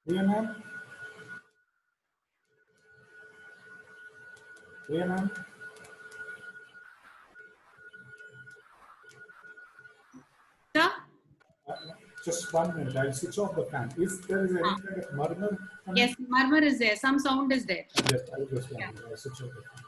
Priya ma'am? Priya ma'am? Sir? Just 1 minute, I'll switch off the fan. If there is any kind of murmur, Yes, murmur is there. Some sound is there. I'll just I'll switch off the fan.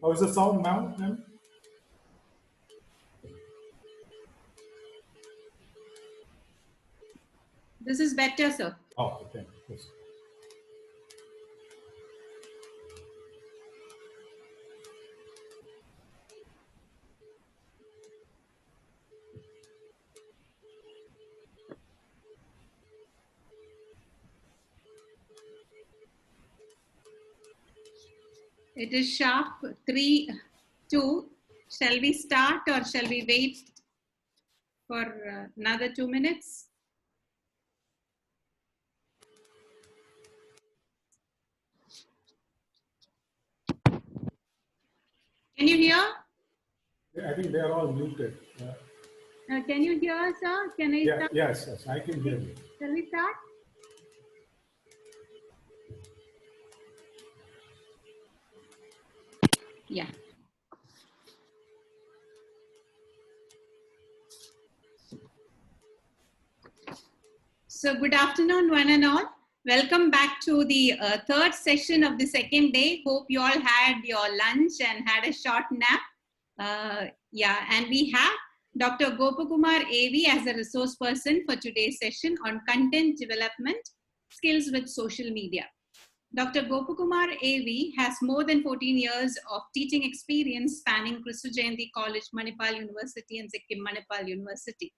How is the sound now, ma'am? This is better, sir. Oh, okay. Yes. It is sharp 3, 2. Shall we start or shall we wait for another 2 minutes? Can you hear? I think they are all muted. Can you hear, sir? Can I start? Yes, I can hear you. Shall we start? Yeah. So good afternoon, one and all. Welcome back to the third session of the second day. Hope you all had your lunch and had a short nap. And we have Dr. Gopakumar AV as a resource person for today's session on content development, skills with social media. Dr. Gopakumar AV has more than 14 years of teaching experience spanning Christu Jayanti College, Manipal University and Sikkim Manipal University.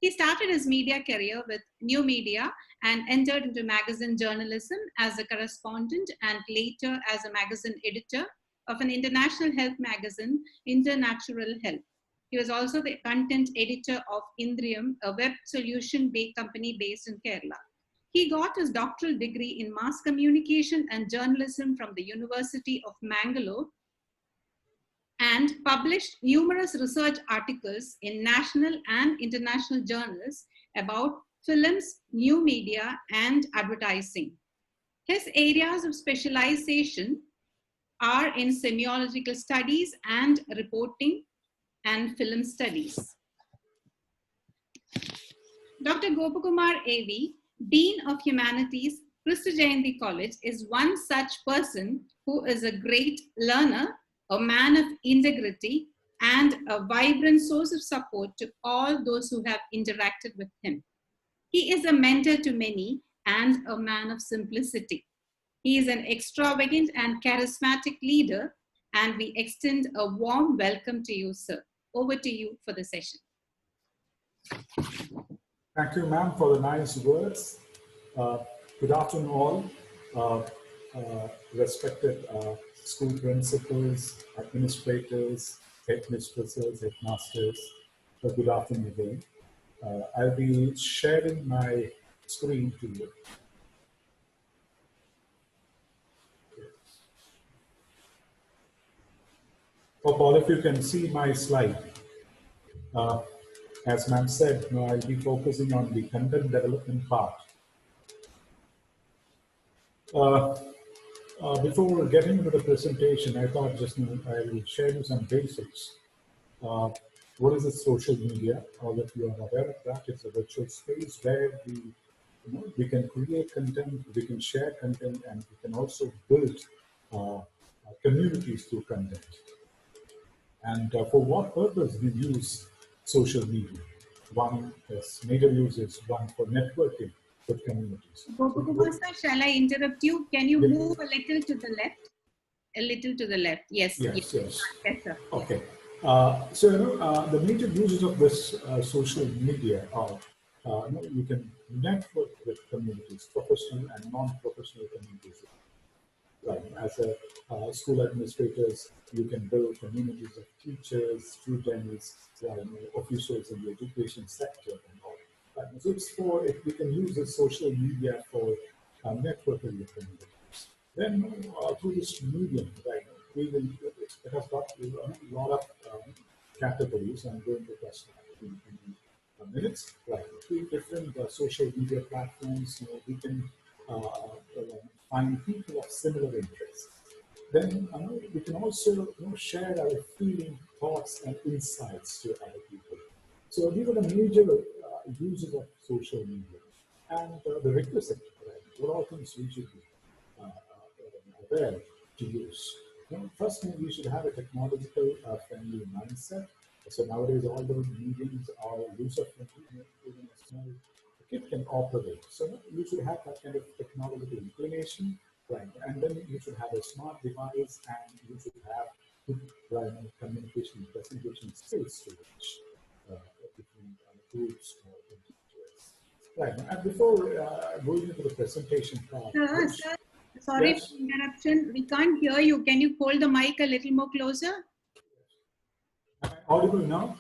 He started his media career with New Media and entered into magazine journalism as a correspondent and later as a magazine editor of an international health magazine, Internatural Health. He was also the content editor of Indrium, a web solution company based in Kerala. He got his doctoral degree in mass communication and journalism from the University of Mangalore and published numerous research articles in national and international journals about films, new media, and advertising. His areas of specialization are in semiological studies and reporting and film studies. Dr. Gopakumar AV, Dean of Humanities, Christu Jayanti College, is one such person who is a great learner, a man of integrity, and a vibrant source of support to all those who have interacted with him. He is a mentor to many and a man of simplicity. He is an extravagant and charismatic leader, and we extend a warm welcome to you, sir. Over to you for the session. Thank you, ma'am, for the nice words. Good afternoon, all. Respected school principals, administrators, headmistresses, headmasters. Good afternoon again. I'll be sharing my screen to you. Hope all of you can see my slide. As ma'am said, I'll be focusing on the content development part. Before getting into the presentation, I thought just I will share you some basics. What is a social media? All of you are aware of that. It's a virtual space where we can create content, we can share content, and we can also build communities through content. And for what purpose we use social media? One is major uses, one for networking with communities. Gopakumar sir, shall I interrupt you? Can you Yes. move a little to the left? A little to the left. Yes. Yes. Yes, sir. Okay. So the major uses of this social media are you can network with communities, professional and non-professional communities. Right. As a school administrators, you can build communities of teachers, students, officials in the education sector, and all. Right. So it's for if we can use this social media for networking with communities. Then through this medium, right, it has got a lot of categories. I'm going to touch that in minutes. Right, three different social media platforms. We can find people of similar interests. Then we can also share our feeling, thoughts, and insights to other people. So these are the major uses of social media, and the requisite. Right, what all things we should be aware to use. First, we should have a technological friendly mindset. So nowadays, all those mediums are user-friendly. Even a small kid can operate. So you should have that kind of technological inclination, right? And then you should have a smart device, and you should have good communication, presentation skills to reach different groups or individuals. Right. And before going into the presentation part, Sir, sorry yes? for interruption. We can't hear you. Can you hold the mic a little more closer? Am I audible now?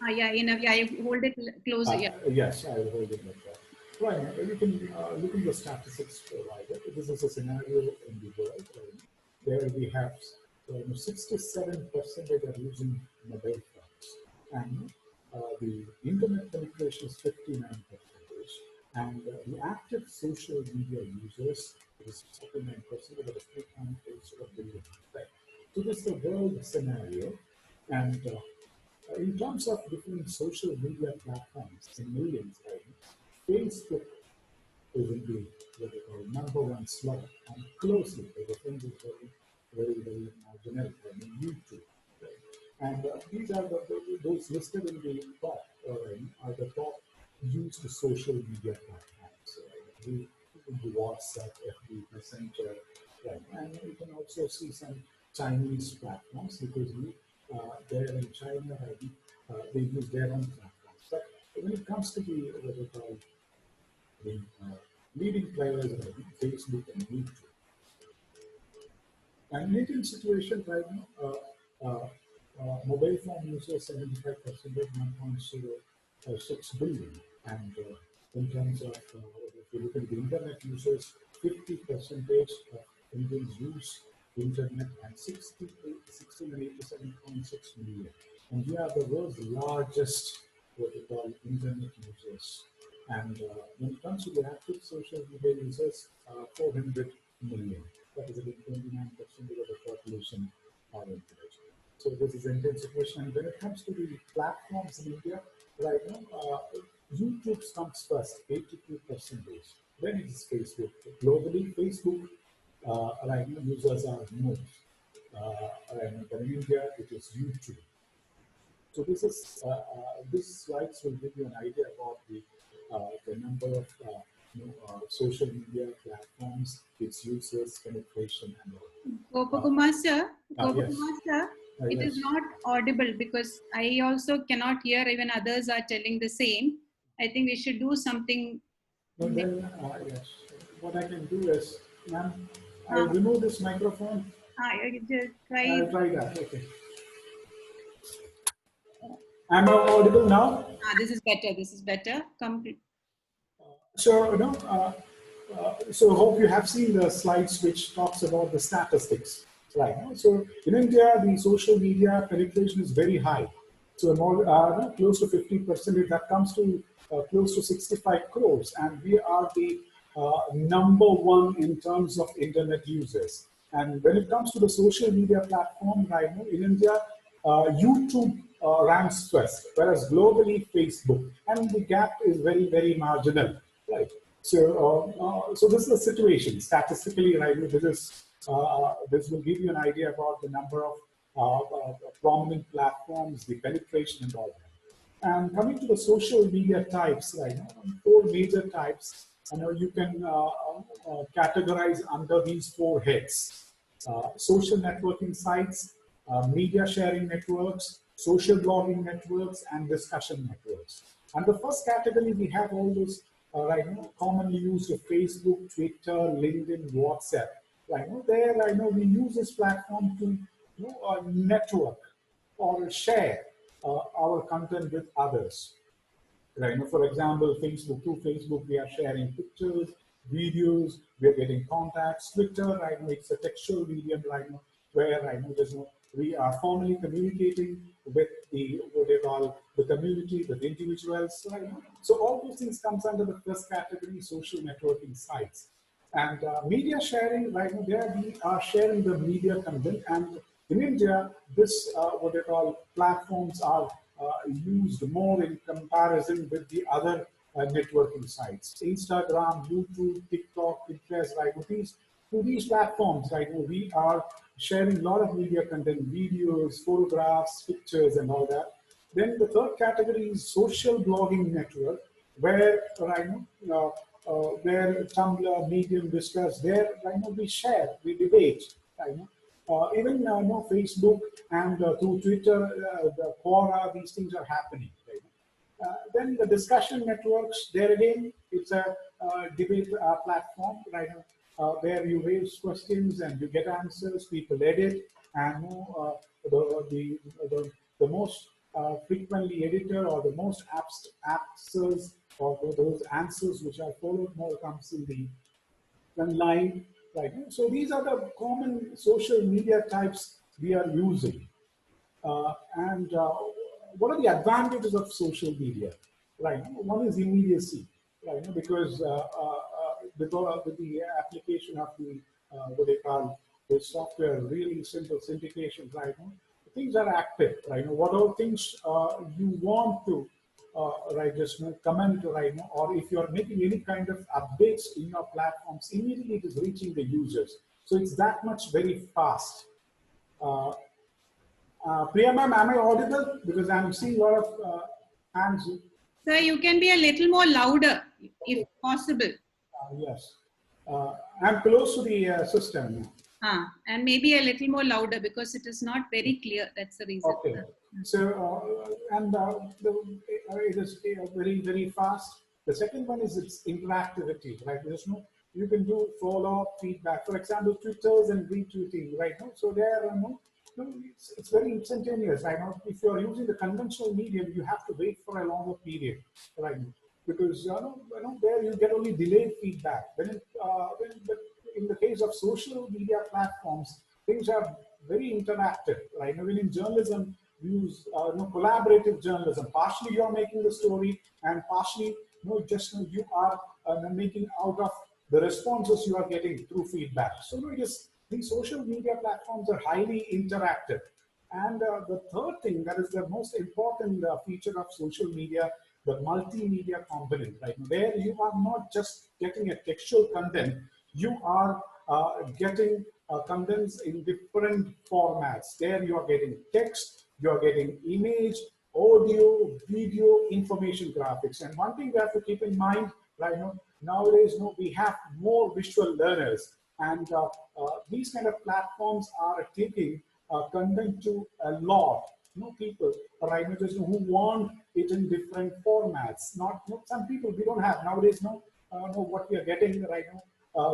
Yeah, I hold it closer. Yeah. Yes, I will hold it like that. Right. You can look at the statistics provided. This is a scenario in the world where we have 67% are using mobile phones, and the internet penetration is 59%, and the active social media users is 49%, about 3.8 billion. Right. So this is the world scenario, and in terms of different social media platforms, in millions, right? Facebook is in the what they call number one slot, and closely the things is very generic. I mean, YouTube, right? And these are those listed in the top are the top used social media platforms. The WhatsApp, FB, Messenger, right? And you can also see some Chinese platforms because there in China, they use their own platforms. But when it comes to the what they call the leading players like Facebook and YouTube, and in Indian situation right now, mobile phone users 75%, 1.06 billion, and in terms of if you look at the internet users, 50% of Indians use internet, and 87.6 million. And we are the world's largest what we call internet users. And when it comes to the active social media users, 400 million. That is about 29% of the population are internet. So this is Indian situation. And when it comes to the platforms in India, right now, YouTube comes first, 82%. Then it is Facebook. Globally, Facebook right now users are more. And in India, it is YouTube. So this is this slides will give you an idea about the number of social media platforms, its users, penetration, and all. Gopakumar sir, Yes, Gopakumar sir, it is yes. not audible because I also cannot hear, even others are telling the same. I think we should do something. No, then, yes. What I can do is, ma'am, I Uh, remove this microphone. I just try. I'll try that. Okay. Am I audible now? This is better. This is better. Complete. So, so hope you have seen the slides which talks about the statistics, right? So in India, the social media penetration is very high. So more, close to 50%. That comes to close to 65 crores, and we are the number one in terms of internet users. And when it comes to the social media platform, right now in India, YouTube ranks first, whereas globally Facebook, and the gap is very, very marginal, right? So this is the situation statistically, right? This will give you an idea about the number of prominent platforms, the penetration, and all that. And coming to the social media types, right? Four major types. You can categorize under these four heads: social networking sites, media sharing networks, social blogging networks, and discussion networks. And the first category, we have all those commonly used Facebook, Twitter, LinkedIn, WhatsApp. There, we use this platform to network or share our content with others. Right? For example, Facebook, through Facebook, we are sharing pictures, videos, we are getting contacts. Twitter, right now, it's a textual medium, right now, where we are formally communicating with the what they call the community, with individuals. Right? So all those things comes under the first category, social networking sites. And media sharing, right now, there we are sharing the media content. And in India, this what they call platforms are used more in comparison with the other networking sites. Instagram, YouTube, TikTok, Pinterest, right? Through these platforms, right? We are sharing a lot of media content, videos, photographs, pictures, and all that. Then the third category is social blogging network, where where Tumblr, Medium, Discuss, there we share, we debate. Even Facebook and through Twitter, the Quora, these things are happening. Then the discussion networks, there again, it's a debate platform, where you raise questions and you get answers, people edit, and the most frequently edited or the most answers or those answers which are followed more comes in the online. Right. So these are the common social media types we are using. And what are the advantages of social media? Right. One is immediacy. Right. Because with the application of the what they call the software, really simple syndication. Right. Things are active. Right. What are things you want to just comment right now, or if you're making any kind of updates in your platforms, immediately it is reaching the users. So it's that much very fast. Priya ma'am, am I audible? Because I'm seeing a lot of hands. Sir, you can be a little more louder if possible. Yes. I'm close to the system. And maybe a little more louder because it is not very clear. That's the reason. Okay. So, it is very, very fast. The second one is its interactivity, right? You can do follow-up feedback. For example, Twitters and retweeting, right? So there, it's very instantaneous, right? If you're using the conventional medium, you have to wait for a longer period, right? Because there you get only delayed feedback. But in the case of social media platforms, things are very interactive, right? Even in journalism, we use collaborative journalism. Partially you're making the story, and partially you are making out of the responses you are getting through feedback. So these social media platforms are highly interactive. And the third thing that is the most important feature of social media, the multimedia component, right? Where you are not just getting a textual content, you are getting contents in different formats. There you are getting text, you are getting image, audio, video, information graphics. And one thing we have to keep in mind, right? nowadays, we have more visual learners, and these kind of platforms are taking content to a lot. People, right? Just who want it in different formats. Not some people we don't have nowadays. Know what we are getting right now.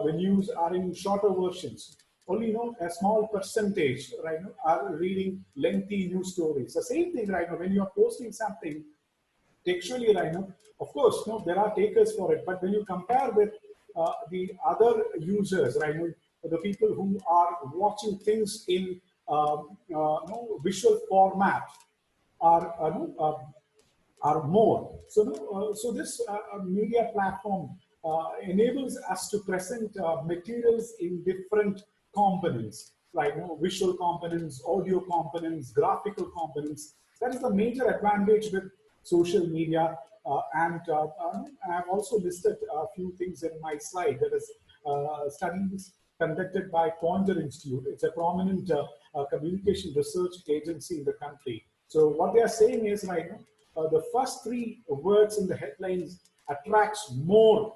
The news are in shorter versions. Only a small percentage right now are reading lengthy news stories. The same thing right now when you are posting something textually right now, of course, there are takers for it, but when you compare with the other users, right, the people who are watching things in visual format are more. So, so this media platform enables us to present materials in different components, right? Visual components, audio components, graphical components. That is the major advantage with social media. I've also listed a few things in my slide. That is studies conducted by Poynter Institute. It's a prominent communication research agency in the country. So what they are saying is, right now, the first three words in the headlines attracts more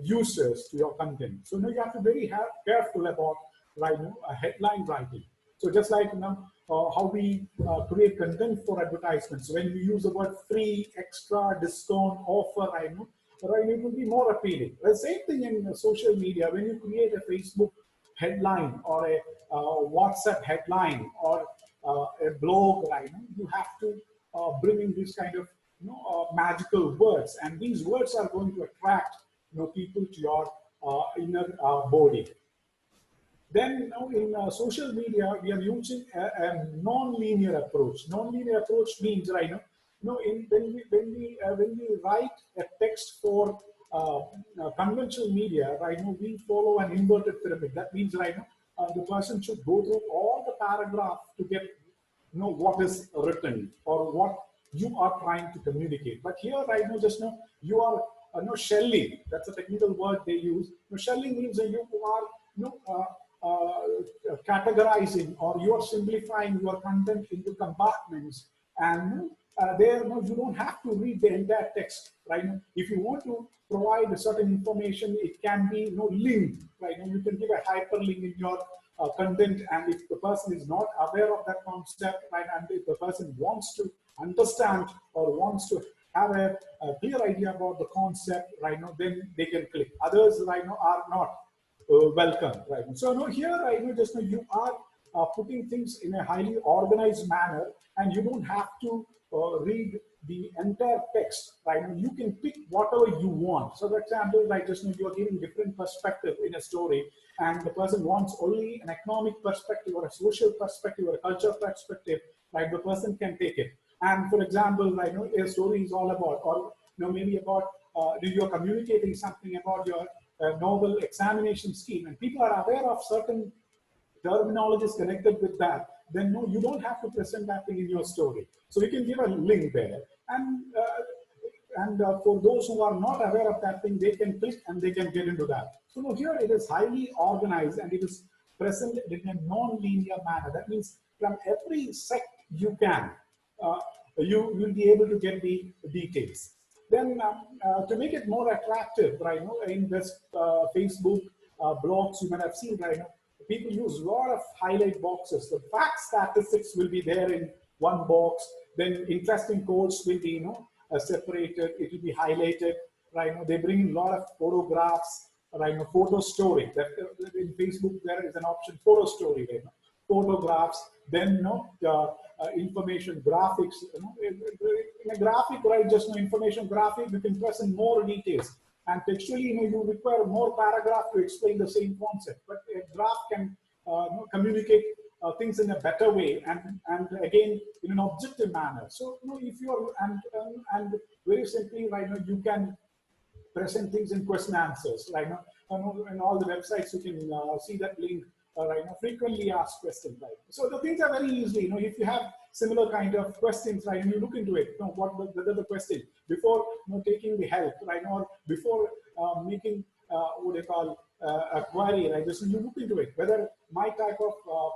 users to your content. So now you have to be very careful about headline writing. So just like how we create content for advertisements, when we use the word free, extra, discount, offer, right, it will be more appealing. The same thing in social media. When you create a Facebook headline or a WhatsApp headline or a blog, right, you have to bring in this kind of magical words, and these words are going to attract people to your inner body. Then in social media, we are using a non-linear approach. Non-linear approach means, right, when we write a text for conventional media, right, we follow an inverted pyramid. That means, right, the person should go through all the paragraph to get what is written or what you are trying to communicate. But here, right now, just now, you are shelling. That's a technical word they use. Shelling means that you are categorizing, or you are simplifying your content into compartments, and there you don't have to read the entire text, right? If you want to provide a certain information, it can be linked, right? You can give a hyperlink in your content, and if the person is not aware of that concept, right, and if the person wants to understand or wants to have a clear idea about the concept, right now, then they can click. Others, right now, are not welcome, right? So here, just you are putting things in a highly organized manner, and you don't have to read the entire text, right? You can pick whatever you want. So, for example, like just you are giving different perspective in a story, and the person wants only an economic perspective or a social perspective or a cultural perspective, right? The person can take it. And for example, like a story is all about, or maybe about you are communicating something about your novel examination scheme, and people are aware of certain terminologies connected with that, then no, you don't have to present that thing in your story. So you can give a link there, and for those who are not aware of that thing, they can click and they can get into that. So no, here it is highly organized and it is presented in a non-linear manner. That means from every sect you can, you will be able to get the details. Then to make it more attractive, right, in this Facebook blogs, you might have seen, right, people use a lot of highlight boxes. The fact statistics will be there in one box. Then interesting quotes will be, separated. It will be highlighted, right? They bring in a lot of photographs, right? Photo story. That in Facebook there is an option, photo story, right? Photographs. Then, information graphics. In a graphic, right? Just information graphic, you can present more details. And textually, you require more paragraph to explain the same concept. But a graph can communicate things in a better way, and again in an objective manner. So, if you are and very simply, right now, you can present things in question answers. Right now, in all the websites, you can see that link. Right now, frequently asked questions. Right. So the things are very easy. If you have similar kind of questions, right, and you look into it, whether the question before taking the help, right, or before making what they call a query, right, just you look into it whether my type of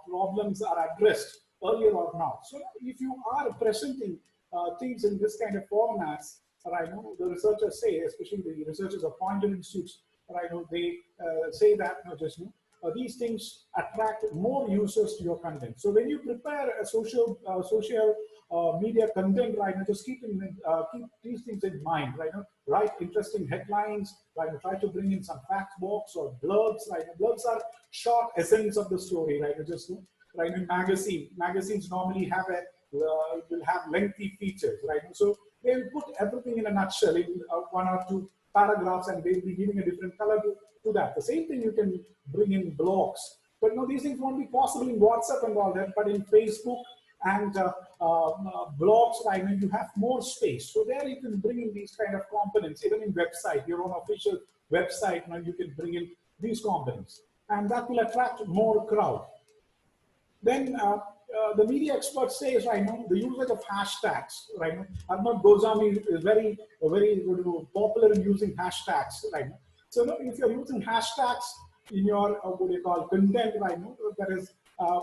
problems are addressed earlier or not. So if you are presenting things in this kind of formats, right? The researchers say, especially the researchers of Poynter Institutes, right? They say that these things attract more users to your content. So when you prepare a social media content, right, just keep these things in mind, right? Write interesting headlines, right? Try to bring in some fact box or blurbs, right? Blurbs are short essence of the story, right? Right, in magazines normally have will have lengthy features, right? So they will put everything in a nutshell in one or two paragraphs, and they will be giving a different color to that. The same thing you can bring in blogs, but no, these things won't be possible in WhatsApp and all that. But in Facebook and blogs, right, you have more space. So there you can bring in these kind of components. Even in website, your own official website, you can bring in these components, and that will attract more crowd. Then the media expert says, right now, the usage of hashtags, right now, Arnab Goswami is very popular in using hashtags, right now. So if you're using hashtags in your, what you call, content, right now, that is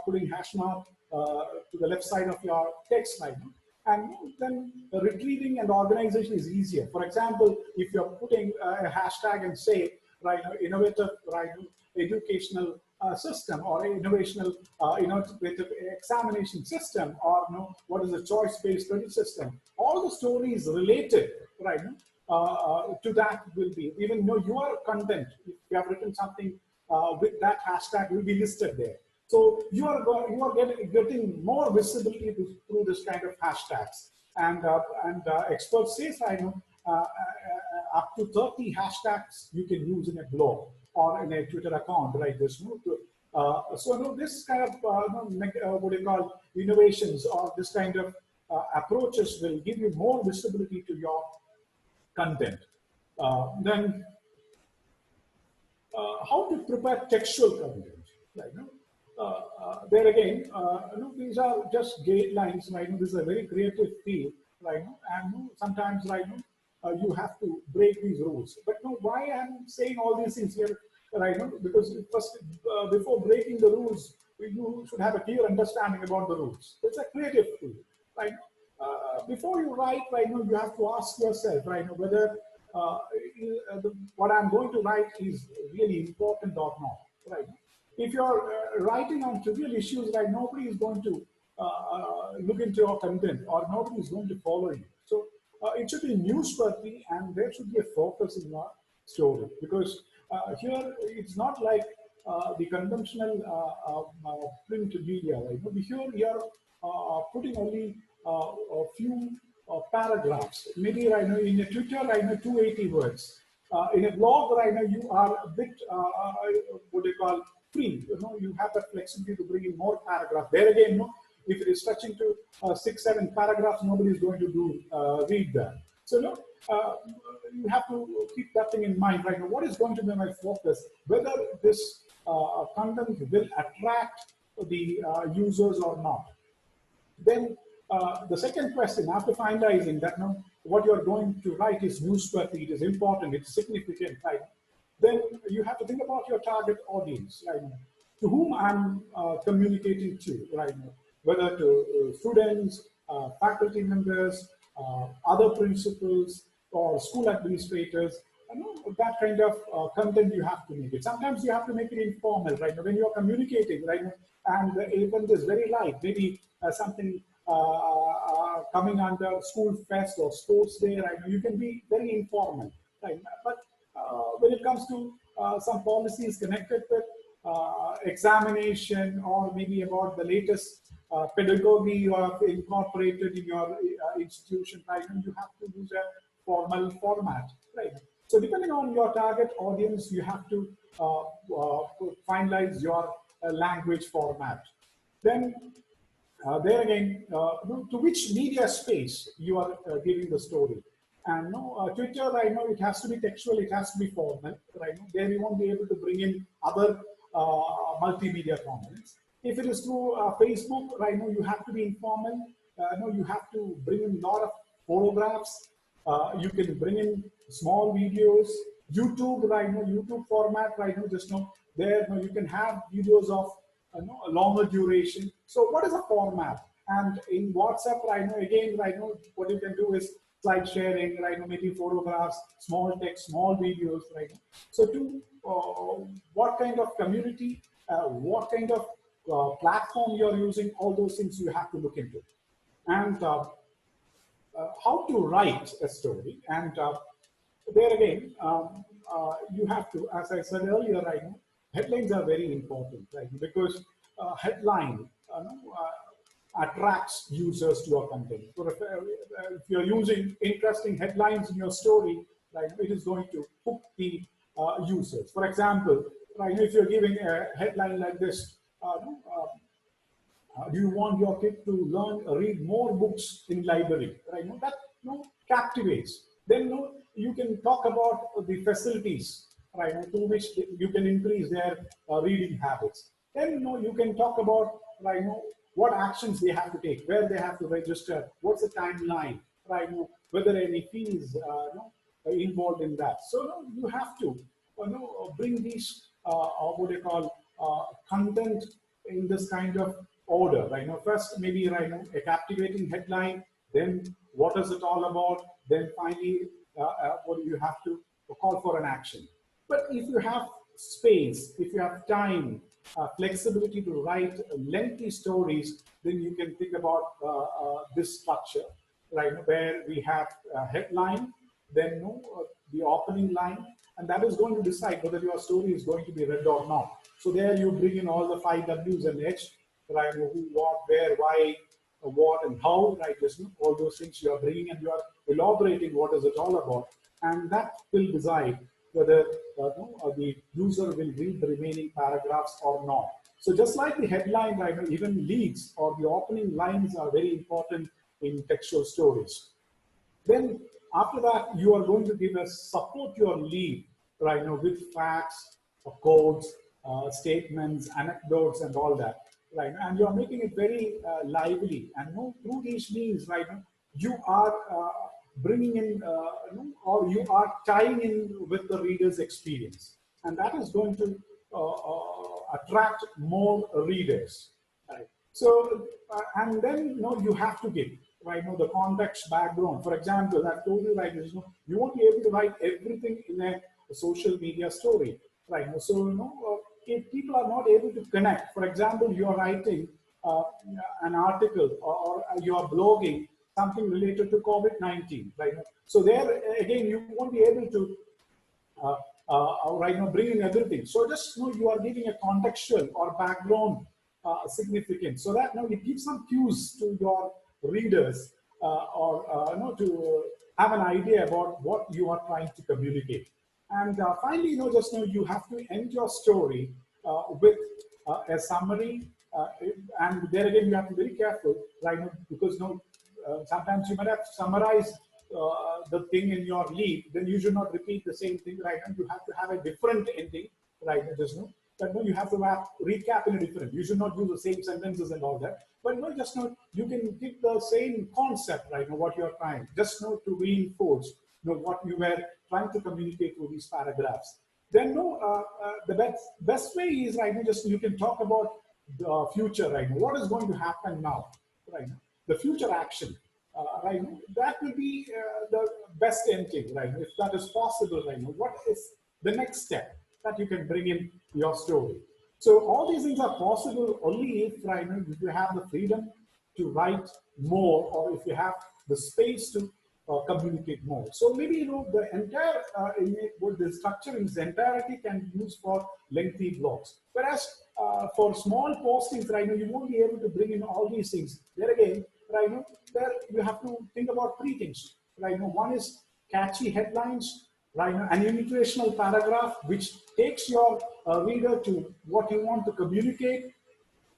putting hash mark to the left side of your text, right now, and then retrieving and organization is easier. For example, if you're putting a hashtag and say, right now, innovative, right now, educational system, or innovational innovative examination system, or what is the choice-based credit system, all the stories related, right, to that will be, even your content, if you have written something with that hashtag, will be listed there. So you are getting more visibility through this kind of hashtags. And experts say, I know, up to 30 hashtags you can use in a blog or in a Twitter account, right? So this kind of what do you call, innovations, or this kind of approaches will give you more visibility to your content. Then how to prepare textual content, right? There again, these are just guidelines, right? This is a very creative field, right? And sometimes, right, you have to break these rules. But why I'm saying all these things here, right? Because first, before breaking the rules, you should have a clear understanding about the rules. It's a creative field, right? Before you write, right, you have to ask yourself, right, whether what I'm going to write is really important or not, right? If you're writing on trivial issues, right, nobody is going to look into your content, or nobody is going to follow you. So it should be newsworthy, and there should be a focus in your story, because here it's not like the conventional print media, right? Here you're putting only a few paragraphs. Maybe right now in a Twitter, right now 280 words. In a blog, right now you are a bit what do you call, free. You have that flexibility to bring in more paragraphs. There again, if it is stretching to 6-7 paragraphs, nobody is going to read that. So you have to keep that thing in mind, right? Now, what is going to be my focus? Whether this content will attract the users or not. Then the second question, after finalizing that, what you are going to write is newsworthy, it is important, it's significant, right? Then you have to think about your target audience, right? To whom I'm communicating to, right? Whether to students, faculty members, other principals, or school administrators. That kind of content you have to make it. Sometimes you have to make it informal, right? When you are communicating, right? And the event is very light, maybe something coming under school fest or sports day, right? You can be very informal, right? But when it comes to some policies connected with examination, or maybe about the latest pedagogy you have incorporated in your institution, right? You have to use a formal format, right? So depending on your target audience, you have to finalize your language format. Then there again, to which media space you are giving the story. And Twitter, I know it has to be textual, it has to be formal, right? There you won't be able to bring in other multimedia components. If it is through Facebook, right now you have to be informal. You have to bring in a lot of photographs. You can bring in small videos. YouTube, right now, YouTube format, right now, just there you can have videos of a longer duration. So what is a format? And in WhatsApp, right now, again, right now, what you can do is slide sharing, right? Maybe photographs, small text, small videos, right? So to what kind of community, what kind of platform you're using, all those things you have to look into. And how to write a story. And there again, you have to, as I said earlier, right, headlines are very important, right? Because headline attracts users to your content. So if you're using interesting headlines in your story, right, it is going to hook the users. For example, right, if you're giving a headline like this, do you want your kid to read more books in library? Right? That captivates. Then you can talk about the facilities, right? To which you can increase their reading habits. Then you can talk about, right? What actions they have to take, where they have to register, what's the timeline, right? Whether any fees involved in that. So you have to bring these what you call content in this kind of order, right? First maybe, right, a captivating headline, then what is it all about, then finally what you have to call for an action. But if you have space, if you have time, flexibility to write lengthy stories, then you can think about this structure, right? Where we have a headline, then the opening line, and that is going to decide whether your story is going to be read or not. So there you bring in all the 5 W's and H, right? Who, what, where, why, what, and how, right? Just all those things you are bringing, and you are elaborating what is it all about, and that will decide whether the user will read the remaining paragraphs or not. So just like the headline, right? Even leads or the opening lines are very important in textual stories. Then after that, you are going to give support your lead, right? With facts, codes, statements, anecdotes, and all that, right? And you are making it very lively. And through these means, right? You are bringing in, or you are tying in with the reader's experience, and that is going to attract more readers, right? So, and then you have to give, right, the context, background. For example, I've told you, right, you won't be able to write everything in a social media story, right? So, if people are not able to connect, for example, you are writing an article, or you are blogging something related to COVID-19, right? So there, again, you won't be able to right now bring in everything. So just you are giving a contextual or background significance, so that it gives some cues to your readers, or to have an idea about what you are trying to communicate. And finally, just you have to end your story with a summary, and there again you have to be very careful, right? Because sometimes you might have summarized the thing in your lead, then you should not repeat the same thing, right? And you have to have a different ending, right? But you have to recap in a different. You should not use the same sentences and all that. But you can give the same concept, right? What you're trying, just to reinforce what you were trying to communicate through these paragraphs. Then the best way is, right, you can talk about the future, right? What is going to happen now, right? The future action, right? That will be the best ending, right? If that is possible, right? What is the next step that you can bring in your story? So all these things are possible only if, right, if you have the freedom to write more, or if you have the space to communicate more. So maybe the entire the structure in its entirety can be used for lengthy blogs. Whereas for small postings, right, you won't be able to bring in all these things. There again, right, there you have to think about 3 things, right? One is catchy headlines, right? An invitational paragraph which takes your reader to what you want to communicate.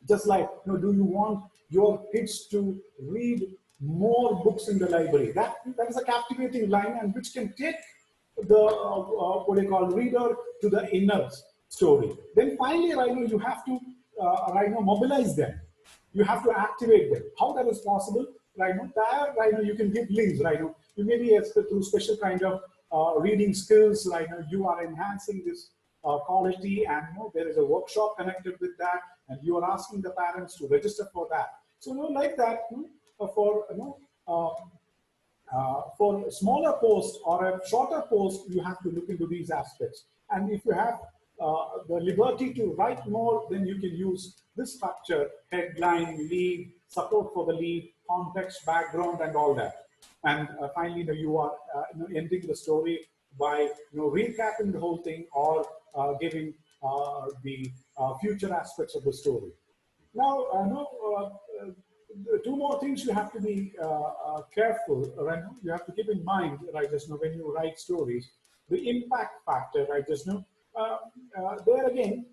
Just like, do you want your kids to read more books in the library? That is a captivating line, and which can take the what they call reader to the inner story. Then finally, right, you have to mobilize them. You have to activate them. How that is possible, right? There, right, you can give links, right? You maybe through special kind of reading skills, right? You are enhancing this quality, and there is a workshop connected with that, and you are asking the parents to register for that. So like that, for For a smaller post or a shorter post, you have to look into these aspects. And if you have the liberty to write more, then you can use this structure: headline, lead, support for the lead, context, background, and all that. And finally, you are ending the story by recapping the whole thing, or giving the future aspects of the story. Now, two more things you have to be careful, right? You have to keep in mind, right, just when you write stories, the impact factor, right? Just there again,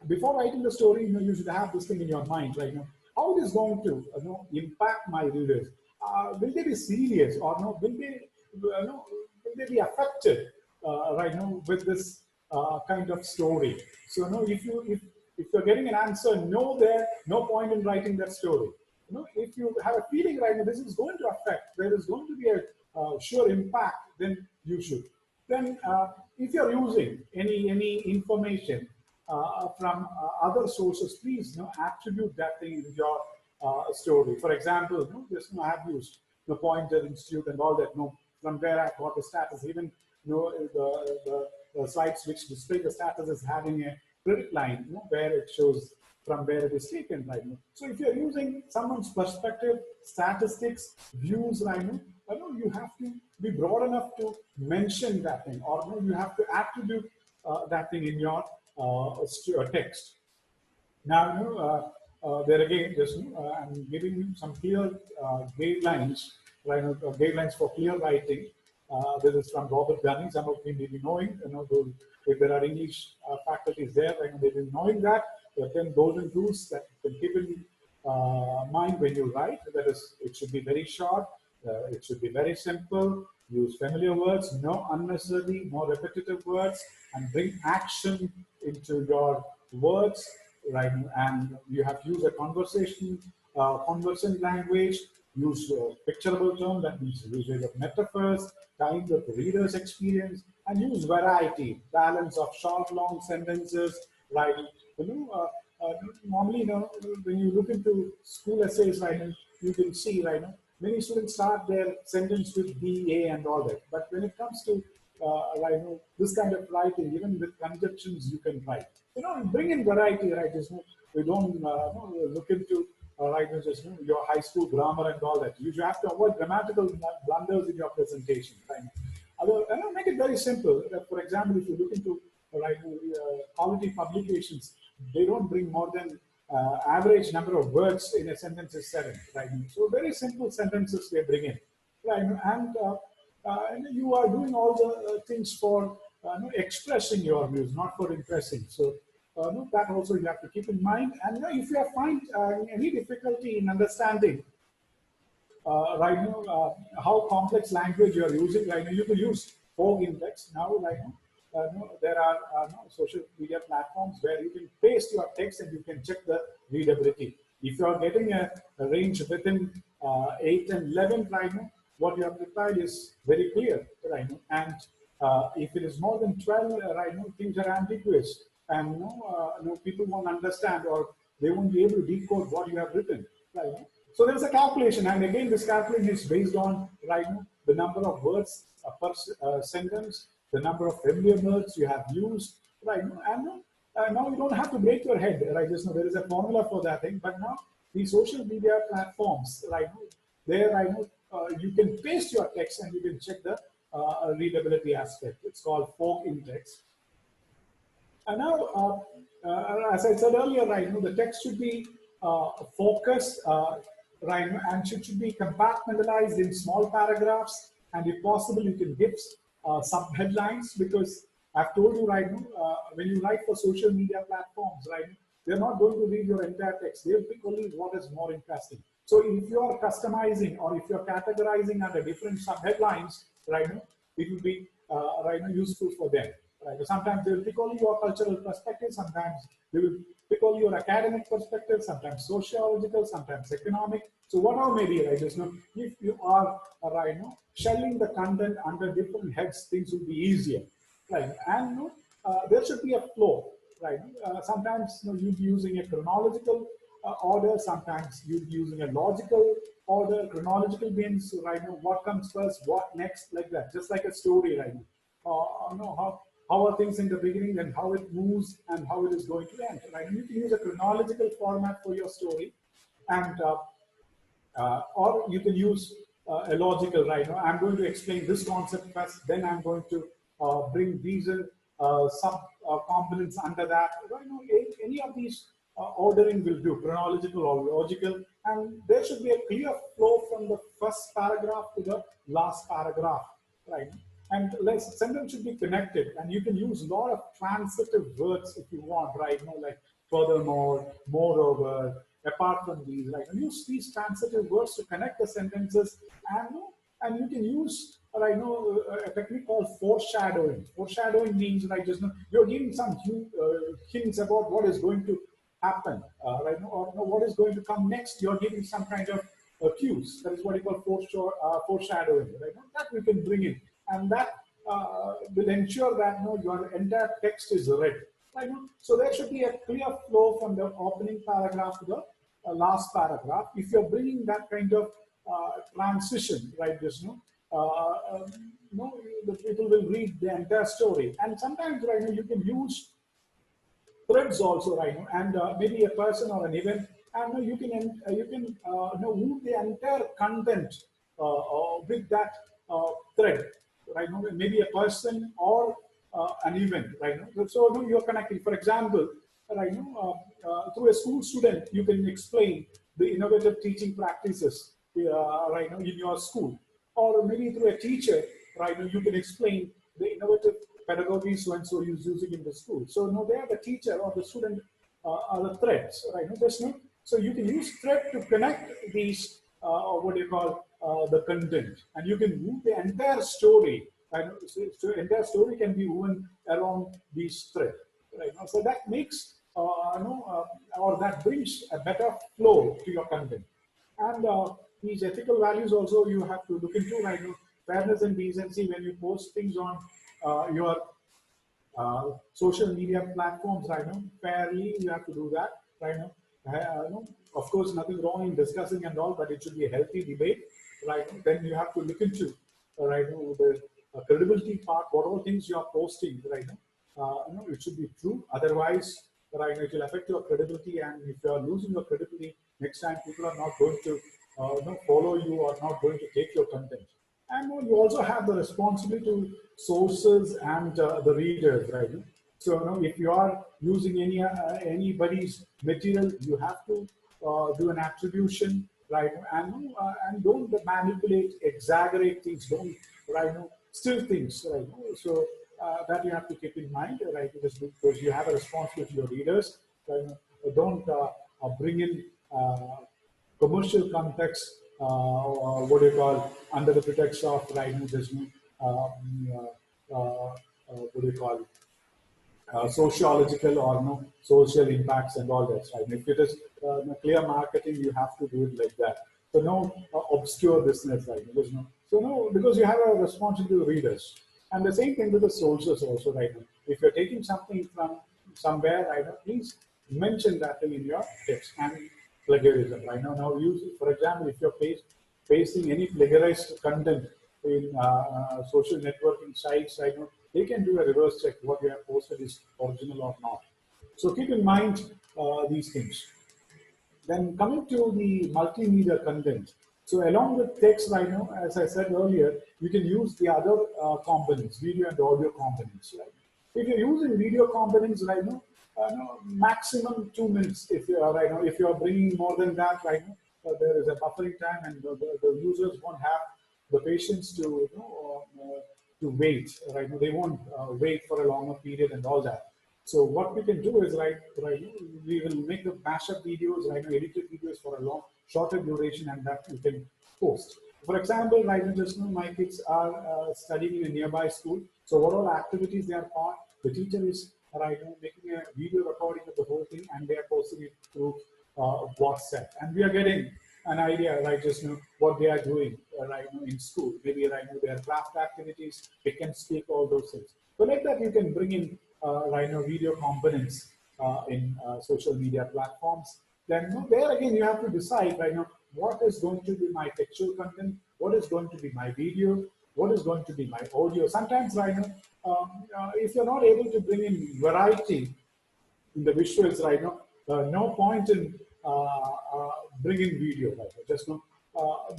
before writing the story, you should have this thing in your mind, right? How it is going to, impact my readers? Will they be serious, or no? Will they be affected, right? With this kind of story? So, if you're getting an answer, there no point in writing that story. If you have a feeling, right now, this is going to affect, there is going to be a sure impact, then you should. Then, if you're using any information from other sources, please attribute that thing in your story. For example, I have used the Pointer Institute and all that. From where I got the status, even the sites which display the status is having a credit line, where it shows from where it is taken, right? So if you're using someone's perspective, statistics, views, right? You have to be broad enough to mention that thing, or you have to attribute that thing in your text. Now, there again, just I'm giving you some clear guidelines, right? Guidelines for clear writing. This is from Robert Dunning. Some of you may be knowing, if there are English faculties there, right, they will be knowing that. There are 10 golden rules that you can keep in mind when you write. That is, it should be very short, it should be very simple, use familiar words, no unnecessary, no repetitive words, and bring action into your words, right? And you have to use a conversant language, use picturable term, that means usage of metaphors, time with the reader's experience, and use variety, balance of short, long sentences, right? Normally, when you look into school essays, right, you can see, right, many students start their sentence with be, a, and all that. But when it comes to right, this kind of writing, even with conjunctions, you can write. Bring in variety, right? We don't look into right, just your high school grammar and all that. You have to avoid grammatical blunders in your presentation, right? Make it very simple. For example, if you look into quality publications, they don't bring more than average number of words in a sentence is 7, right? So very simple sentences they bring in, right? And you are doing all the things for expressing your views, not for impressing. So that also you have to keep in mind. And if you find any difficulty in understanding right now how complex language you are using, right now you can use Fog Index now, right now. There are social media platforms where you can paste your text and you can check the readability. If you are getting a range within 8 and 11 right now, what you have replied is very clear right now. And if it is more than 12 right now, things are ambiguous, and people won't understand, or they won't be able to decode what you have written, right? So there's a calculation, and again, this calculation is based on right now the number of words per sentence, the number of familiar words you have used, right? And now you don't have to break your head, right? There is a formula for that thing. But now the social media platforms, right? There, right now, you can paste your text and you can check the readability aspect. It's called Fog Index. And now, as I said earlier, right, the text should be focused, right, and should be compartmentalized in small paragraphs. And if possible, you can give sub-headlines, because I've told you, right, when you write for social media platforms, right, they're not going to read your entire text. They'll pick only what is more interesting. So if you are customizing, or if you're categorizing under different sub-headlines, right, it will be right, useful for them. Right? Sometimes they will pick only your cultural perspective, sometimes they will pick only your academic perspective, sometimes sociological, sometimes economic. So whatever may be, right, if you are right, shelling the content under different heads, things will be easier, right? And there should be a flow, right? Sometimes you'll be using a chronological order, sometimes you'll be using a logical order, chronological means, right now, what comes first, what next, like that, just like a story, right now. How are things in the beginning and how it moves and how it is going to end, right? You can use a chronological format for your story, and or you can use a logical, right? Now, I'm going to explain this concept first, then I'm going to bring these sub components under that. Right? Now, any of these ordering will do, chronological or logical, and there should be a clear flow from the first paragraph to the last paragraph, right? And sentence should be connected, and you can use a lot of transitive words if you want, right? You know, like furthermore, moreover, apart from these, right? And use these transitive words to connect the sentences, and you can use, right, a technique called foreshadowing. Foreshadowing means, like, just you're giving some hints about what is going to happen, right? Or what is going to come next. You're giving some kind of cues. That is what you call foreshadowing, right? That we can bring in, and that will ensure that your entire text is read. Right? So there should be a clear flow from the opening paragraph to the last paragraph. If you're bringing that kind of transition, right? The people will read the entire story, and sometimes, right, you can use threads also, right? And maybe a person or an event, and you can move the entire content with that thread, right? Maybe a person or an event, right? So you're connecting. For example, right? Through a school student, you can explain the innovative teaching practices, right? In your school, or maybe through a teacher, right? You can explain the innovative pedagogy so and so is using in the school. So they are the teacher or the student are the threads, right? So you can use thread to connect these, what do you call, the content, and you can move the entire story. Right? So entire story can be woven around these threads, right? So that makes, or that brings a better flow to your content. And these ethical values also you have to look into, right? Fairness and decency when you post things on your social media platforms, right? Fairly, you have to do that, right? Of course, nothing wrong in discussing and all, but it should be a healthy debate, right? Then you have to look into, right? The credibility part, what all things you are posting, right? It should be true. Otherwise, right, it will affect your credibility, and if you are losing your credibility, next time people are not going to follow you or not going to take your content. And you also have the responsibility to sources and the readers, right? So if you are using anybody's material, you have to do an attribution, right? And don't manipulate, exaggerate things, don't, right? Still things, right? So that you have to keep in mind, right? Because you have a responsibility to your readers, right? Don't bring in commercial context, what do you call, under the pretext of, right, what do you call, sociological or social impacts and all that, right? If it is clear marketing, you have to do it like that. So no obscure business, right? Because you have a responsibility to readers. And the same thing with the sources also, right? If you're taking something from somewhere, right, please mention that thing in your text. And plagiarism, right? Now use, for example, if you're pasting any plagiarized content in social networking sites, right? They can do a reverse check what you have posted is original or not. So keep in mind these things. Then coming to the multimedia content. So along with text, right now, as I said earlier, you can use the other components, video and audio components, right? If you're using video components right now, maximum 2 minutes. If you are right now, if you are bringing more than that, right now, there is a buffering time, and the users won't have the patience to to wait. Right now, they won't wait for a longer period and all that. So what we can do is, right, we will make the mashup videos, right, edited videos for a shorter duration, and that you can post. For example, right now, just my kids are studying in a nearby school. So what all activities they are part, the teacher is right now making a video recording of the whole thing, and they are posting it through WhatsApp, and we are getting an idea, right, just what they are doing right now in school. Maybe right now their craft activities, they can speak all those things. So like that, you can bring in right now video components in social media platforms. Then there again, you have to decide right now what is going to be my textual content, what is going to be my video, what is going to be my audio. Sometimes, right now, if you're not able to bring in variety in the visuals right now, no point in bringing video, right? Just no,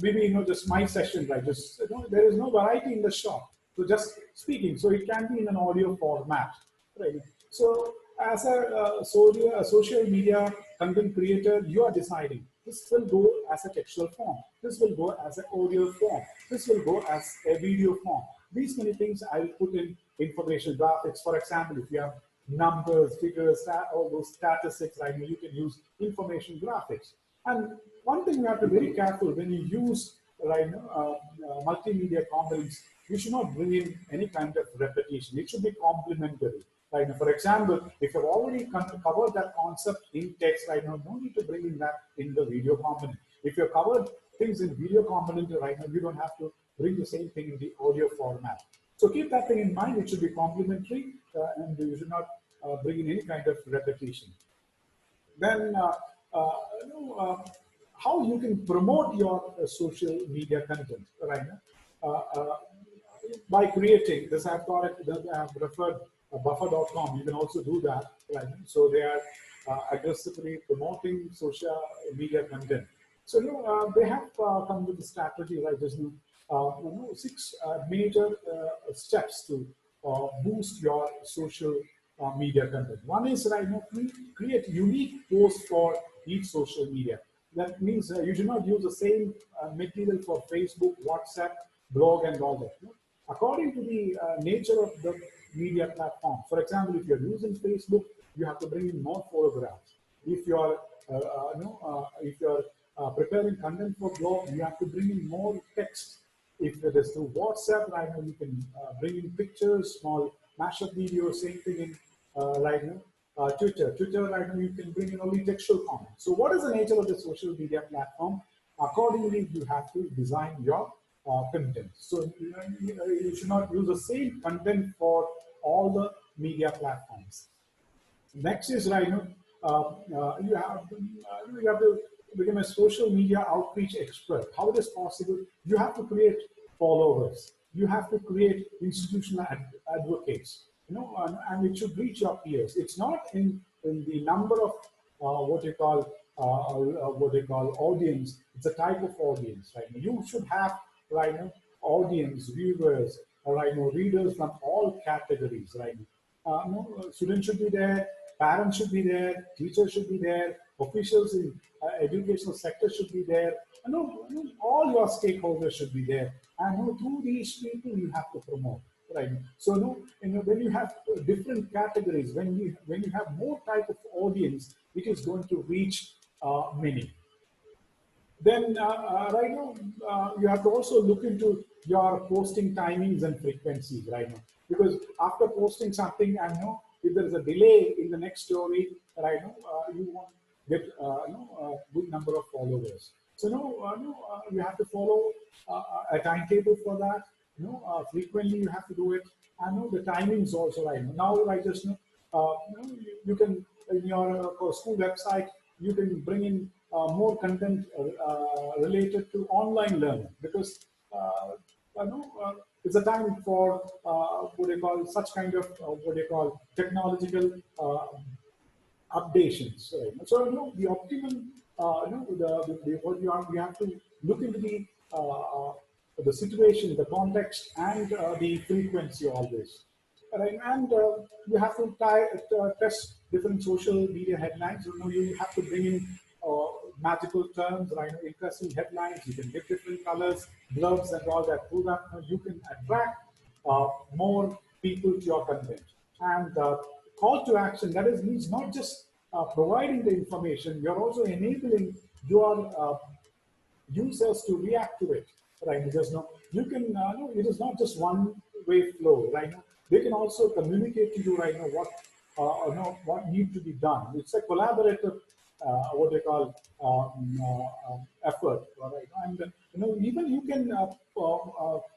maybe just my session, right? Just there is no variety in the shot, so just speaking. So it can be in an audio format, right? So as a social media content creator, you are deciding this will go as a textual form, this will go as an audio form, this will go as a video form. These many things I will put in information graphics. For example, if you have numbers, figures, all those statistics, right? You can use information graphics. And one thing you have to be very careful when you use multimedia components, you should not bring in any kind of repetition. It should be complementary. Right now, for example, if you've already covered that concept in text right now, no need to bring in that in the video component. If you've covered things in video component right now, you don't have to bring the same thing in the audio format. So keep that thing in mind. It should be complementary, and you should not bring in any kind of repetition. Then, how you can promote your social media content, right? By creating this, I've got it. I've referred buffer.com. You can also do that, right? So they are aggressively promoting social media content. So they have come with a strategy, right? There's 6 major steps to boost your social media content. One is right now, create unique posts for each social media. That means you should not use the same material for Facebook, WhatsApp, blog, and all that. According to the nature of the media platform. For example, if you're using Facebook, you have to bring in more photographs. If you're preparing content for blog, you have to bring in more text. If it is through WhatsApp, right now you can bring in pictures, small mashup videos, same thing in Twitter. Twitter, right now you can bring in only textual comments. So what is the nature of the social media platform? Accordingly, you have to design your content. So you should not use the same content for all the media platforms. Next is you have to become a social media outreach expert. How it is possible? You have to create followers. You have to create institutional advocates. And it should reach your peers. It's not in the number of what they call audience. It's a type of audience, right? You should have audience, viewers, readers from all categories, right? Students should be there, parents should be there, teachers should be there, officials in educational sector should be there. All your stakeholders should be there, and through these people you have to promote, right? So when you have different categories, when you have more type of audience, it is going to reach many. Then you have to also look into your posting timings and frequencies right now, because after posting something, I know if there is a delay in the next story, right now you won't get a good number of followers. So you have to follow a timetable for that. Frequently you have to do it. I know the timings also right now. Now you can in your school website you can bring in more content related to online learning, because it's a time for what they call such kind of what they call technological updations. So the optimum, what you have to look into the situation, the context, and the frequency always. Right? And you have to test different social media headlines. You have to bring in magical terms, interesting headlines. You can get different colors, blurbs, and all that. Through that, you can attract more people to your content. And call to action, that is, means not just providing the information, you're also enabling your users to react to it, right? Because you can, it is not just one way flow, right? They can also communicate to you, right now, what needs to be done. It's a collaborative, what they call effort, right? And even you can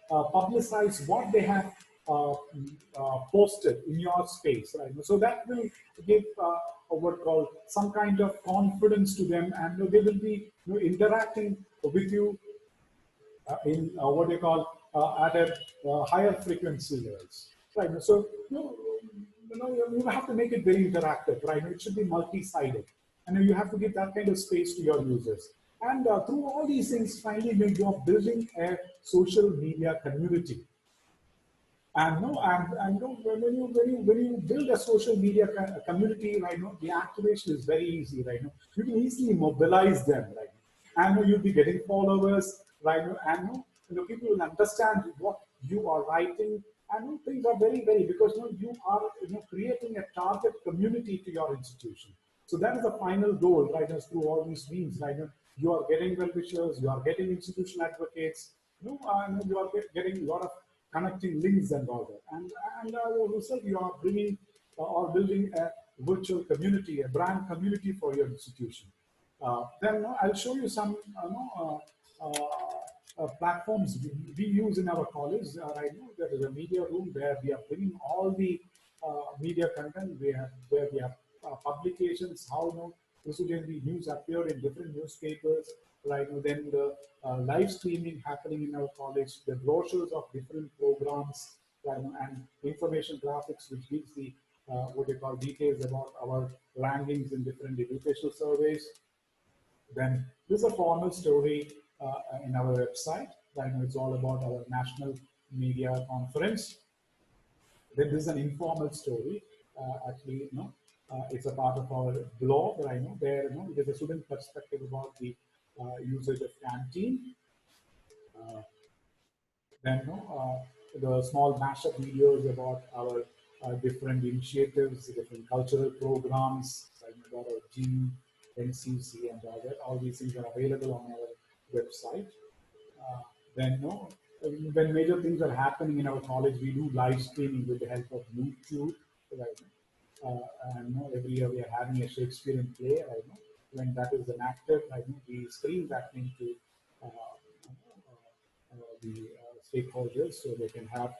publicize what they have posted in your space, right? So that will give what called some kind of confidence to them, and they will be interacting with you in what they call at a higher frequency levels, right? So you have to make it very interactive, right? It should be multi-sided, and you have to give that kind of space to your users. And through all these things, finally, when you are building a social media community, and when you build a social media community, right? The activation is very easy, right? You can easily mobilize them, right? And you'll be getting followers, right? And people will understand what you are writing, and things are very because you are creating a target community to your institution. So that is the final goal, right? As through all these means, right? You are getting well-wishers, you are getting institutional advocates, and you are getting a lot of connecting links and all that. And as a result, you are bringing or building a virtual community, a brand community for your institution. Then I'll show you some platforms we use in our college. Right now, there is a media room where we are bringing all the media content. Where we have publications, how the news appear in different newspapers. Right now, then the live streaming happening in our college, the brochures of different programs, right, and information graphics, which gives the what they call details about our rankings in different educational surveys. Then this is a formal story in our website. Right now, it's all about our national media conference. Then this is an informal story. Actually, it's a part of our blog. Right now, there, it is a student perspective about the usage of canteen. Then, the small mashup videos about our different initiatives, different cultural programs, like about our gym, NCC, and all that. All these things are available on our website. Then, when major things are happening in our college, we do live streaming with the help of YouTube. Right? And every year we are having a Shakespearean play. Right? When that is enacted, right? We screen that into the stakeholders so they can have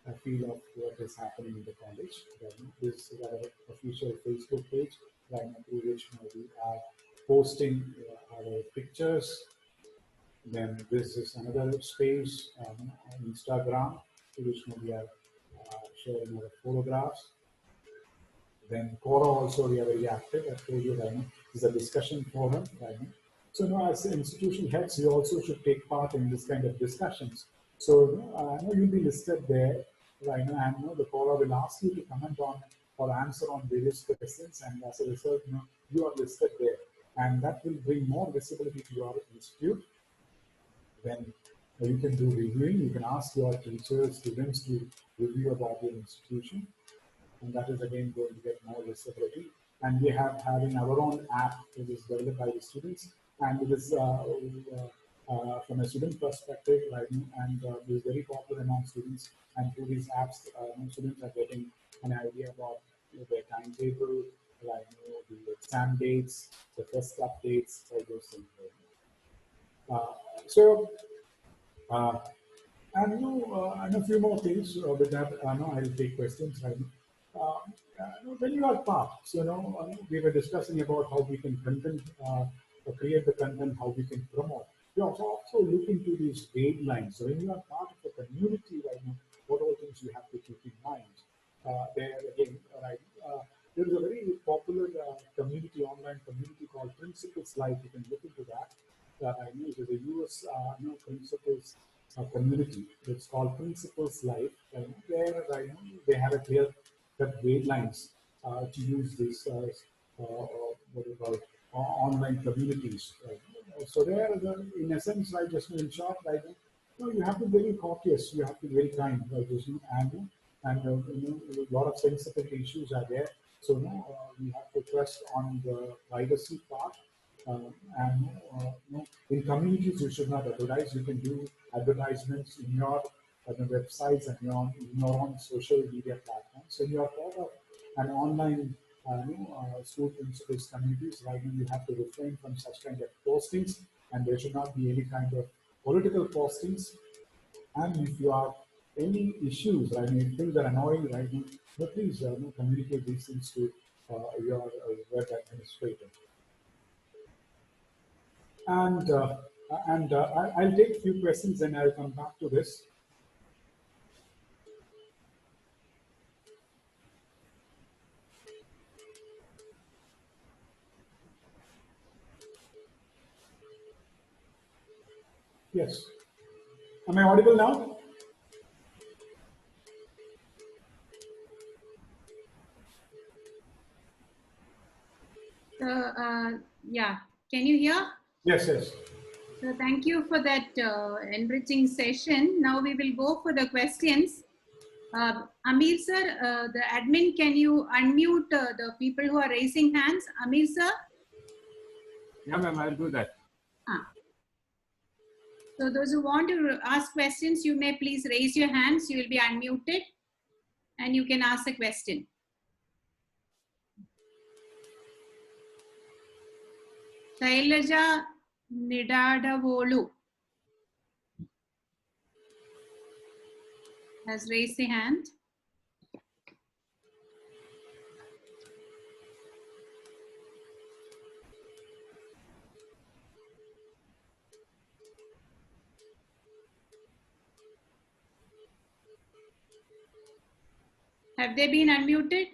a feel of what is happening in the college. Then this is our official Facebook page, right, through which we are posting our pictures. Then this is another space, on Instagram, through which we are sharing our photographs. Then Quora also we are very active. I told you, right, is a discussion forum, right? So as institution heads, you also should take part in this kind of discussions. So you'll be listed there, right? And the Quora will ask you to comment on or answer on various questions, and as a result, you are listed there, and that will bring more visibility to your institute. Then you can do reviewing. You can ask your teachers, students to review about your institution, and that is again going to get more visibility. And we have having our own app which is developed by the students, and it is from a student perspective, right? And it is very popular among students. And through these apps, students are getting an idea about their timetable, like the exam dates, the first updates, all those things. So. And a few more things with that. I'll take questions. Right? When you are part, so we were discussing about how we can content, create the content, how we can promote. We also look into these guidelines. So when you are part of a community, right now, what all things you have to keep in mind? There again, right? There is a very popular community, online community called Principles Life. You can look into that. I know it is a US Principles community. It's called Principles Life. Where they have a clear cut guidelines to use this what do you call it, online communities. So there, in essence, right, just in short, right, you have to be very cautious. You have to be very kind, right, and a lot of sensitive issues are there. So we have to trust on the privacy part. In communities, you should not advertise. You can do advertisements in your websites and in your own social media platforms. So you are part of an online school principals communities. Right now, you have to refrain from such kind of postings, and there should not be any kind of political postings. And if you have any issues, right, if things are annoying, right, please communicate these things to your web administrator. And and I'll take a few questions and I'll come back to this. Yes. Am I audible now? Yeah, can you hear? Yes, yes. So thank you for that enriching session. Now we will go for the questions. Amir sir, the admin, can you unmute the people who are raising hands? Amir sir? Yeah, ma'am, I'll do that. So those who want to ask questions, you may please raise your hands. You will be unmuted and you can ask a question. Shailaja Nidadavolu has raised the hand. Have they been unmuted?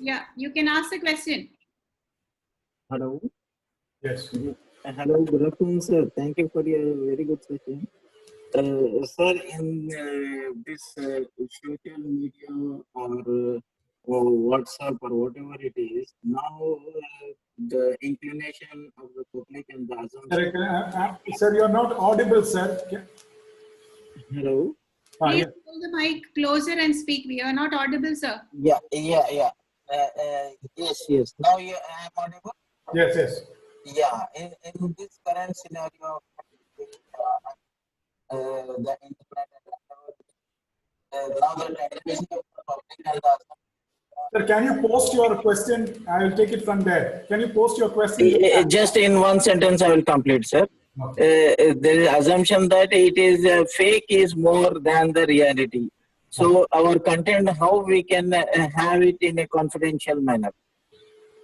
Yeah, you can ask the question. Hello. Yes. Hello, good afternoon, sir. Thank you for your very good session. Sir, in this social media or WhatsApp or whatever it is, now the inclination of the public and the assumption. Sir, you're not audible, sir. Hello. Please Yeah. hold the mic closer and speak. We are not audible, sir. Yeah. Yes, yes. Now you am audible. Yes, yes. Yeah. In this current scenario, the internet and now the television of the public and the Sir, can you post your question? I will take it from there. Can you post your question? just in one sentence I will complete, sir. There is assumption that it is fake is more than the reality. So our content, how we can have it in a confidential manner?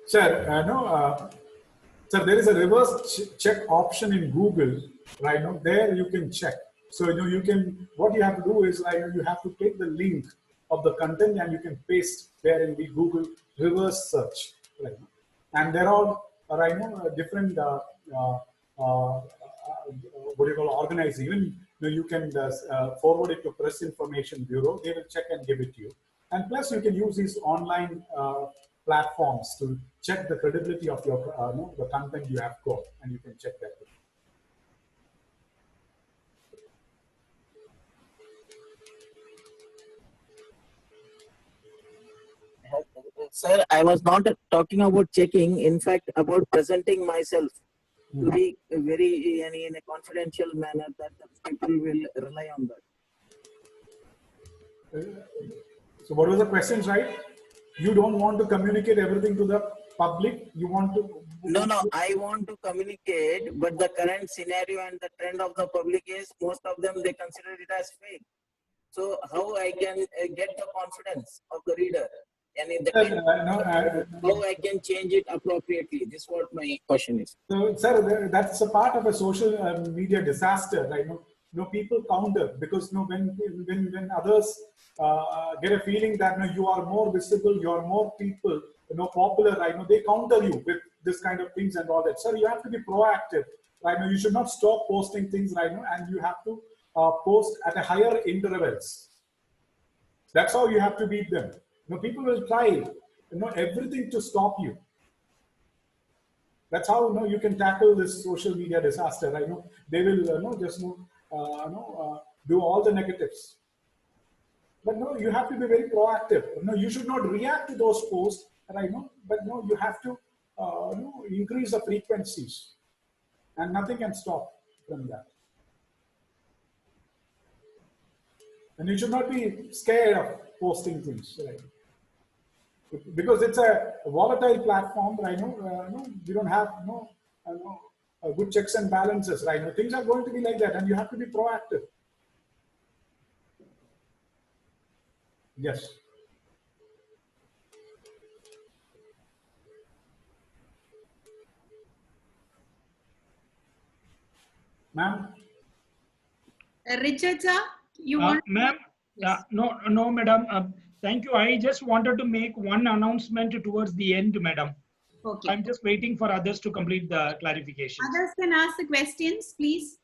Sir, sir, there is a reverse check option in Google, right? Now there you can check. So you can. What you have to do is you have to take the link of the content and you can paste there in the Google reverse search, right? And there are right now different what do you call organized. Even you can forward it to Press Information Bureau. They will check and give it to you. And plus, you can use these online platforms to check the credibility of your the content you have got, and you can check that. Sir, I was not talking about checking. In fact, about presenting myself to be very in a confidential manner that the people will rely on that. So what was the question, right? You don't want to communicate everything to the public. You want to... No, I want to communicate, but the current scenario and the trend of the public is most of them, they consider it as fake. So how I can get the confidence of the reader? And in the how I can change it appropriately? This is what my question is. So, sir, that's a part of a social media disaster, right? People counter because when others get a feeling that you are more visible, you are more people, popular, right? They counter you with this kind of things and all that. Sir, you have to be proactive, right? You should not stop posting things right now, and you have to post at a higher intervals. That's how you have to beat them. People will try, everything to stop you. That's how you can tackle this social media disaster. Right? They will just do all the negatives. But no, you have to be very proactive. You should not react to those posts, right? But no, you have to increase the frequencies, and nothing can stop from that. And you should not be scared of posting things, right? Because it's a volatile platform, right? You don't have good checks and balances, right? Things are going to be like that, and you have to be proactive. Yes. Ma'am? Richard, sir, you want? Ma'am, Yes. no, madam. Thank you. I just wanted to make one announcement towards the end, madam. Okay. I'm just waiting for others to complete the clarification. Others can ask the questions, please.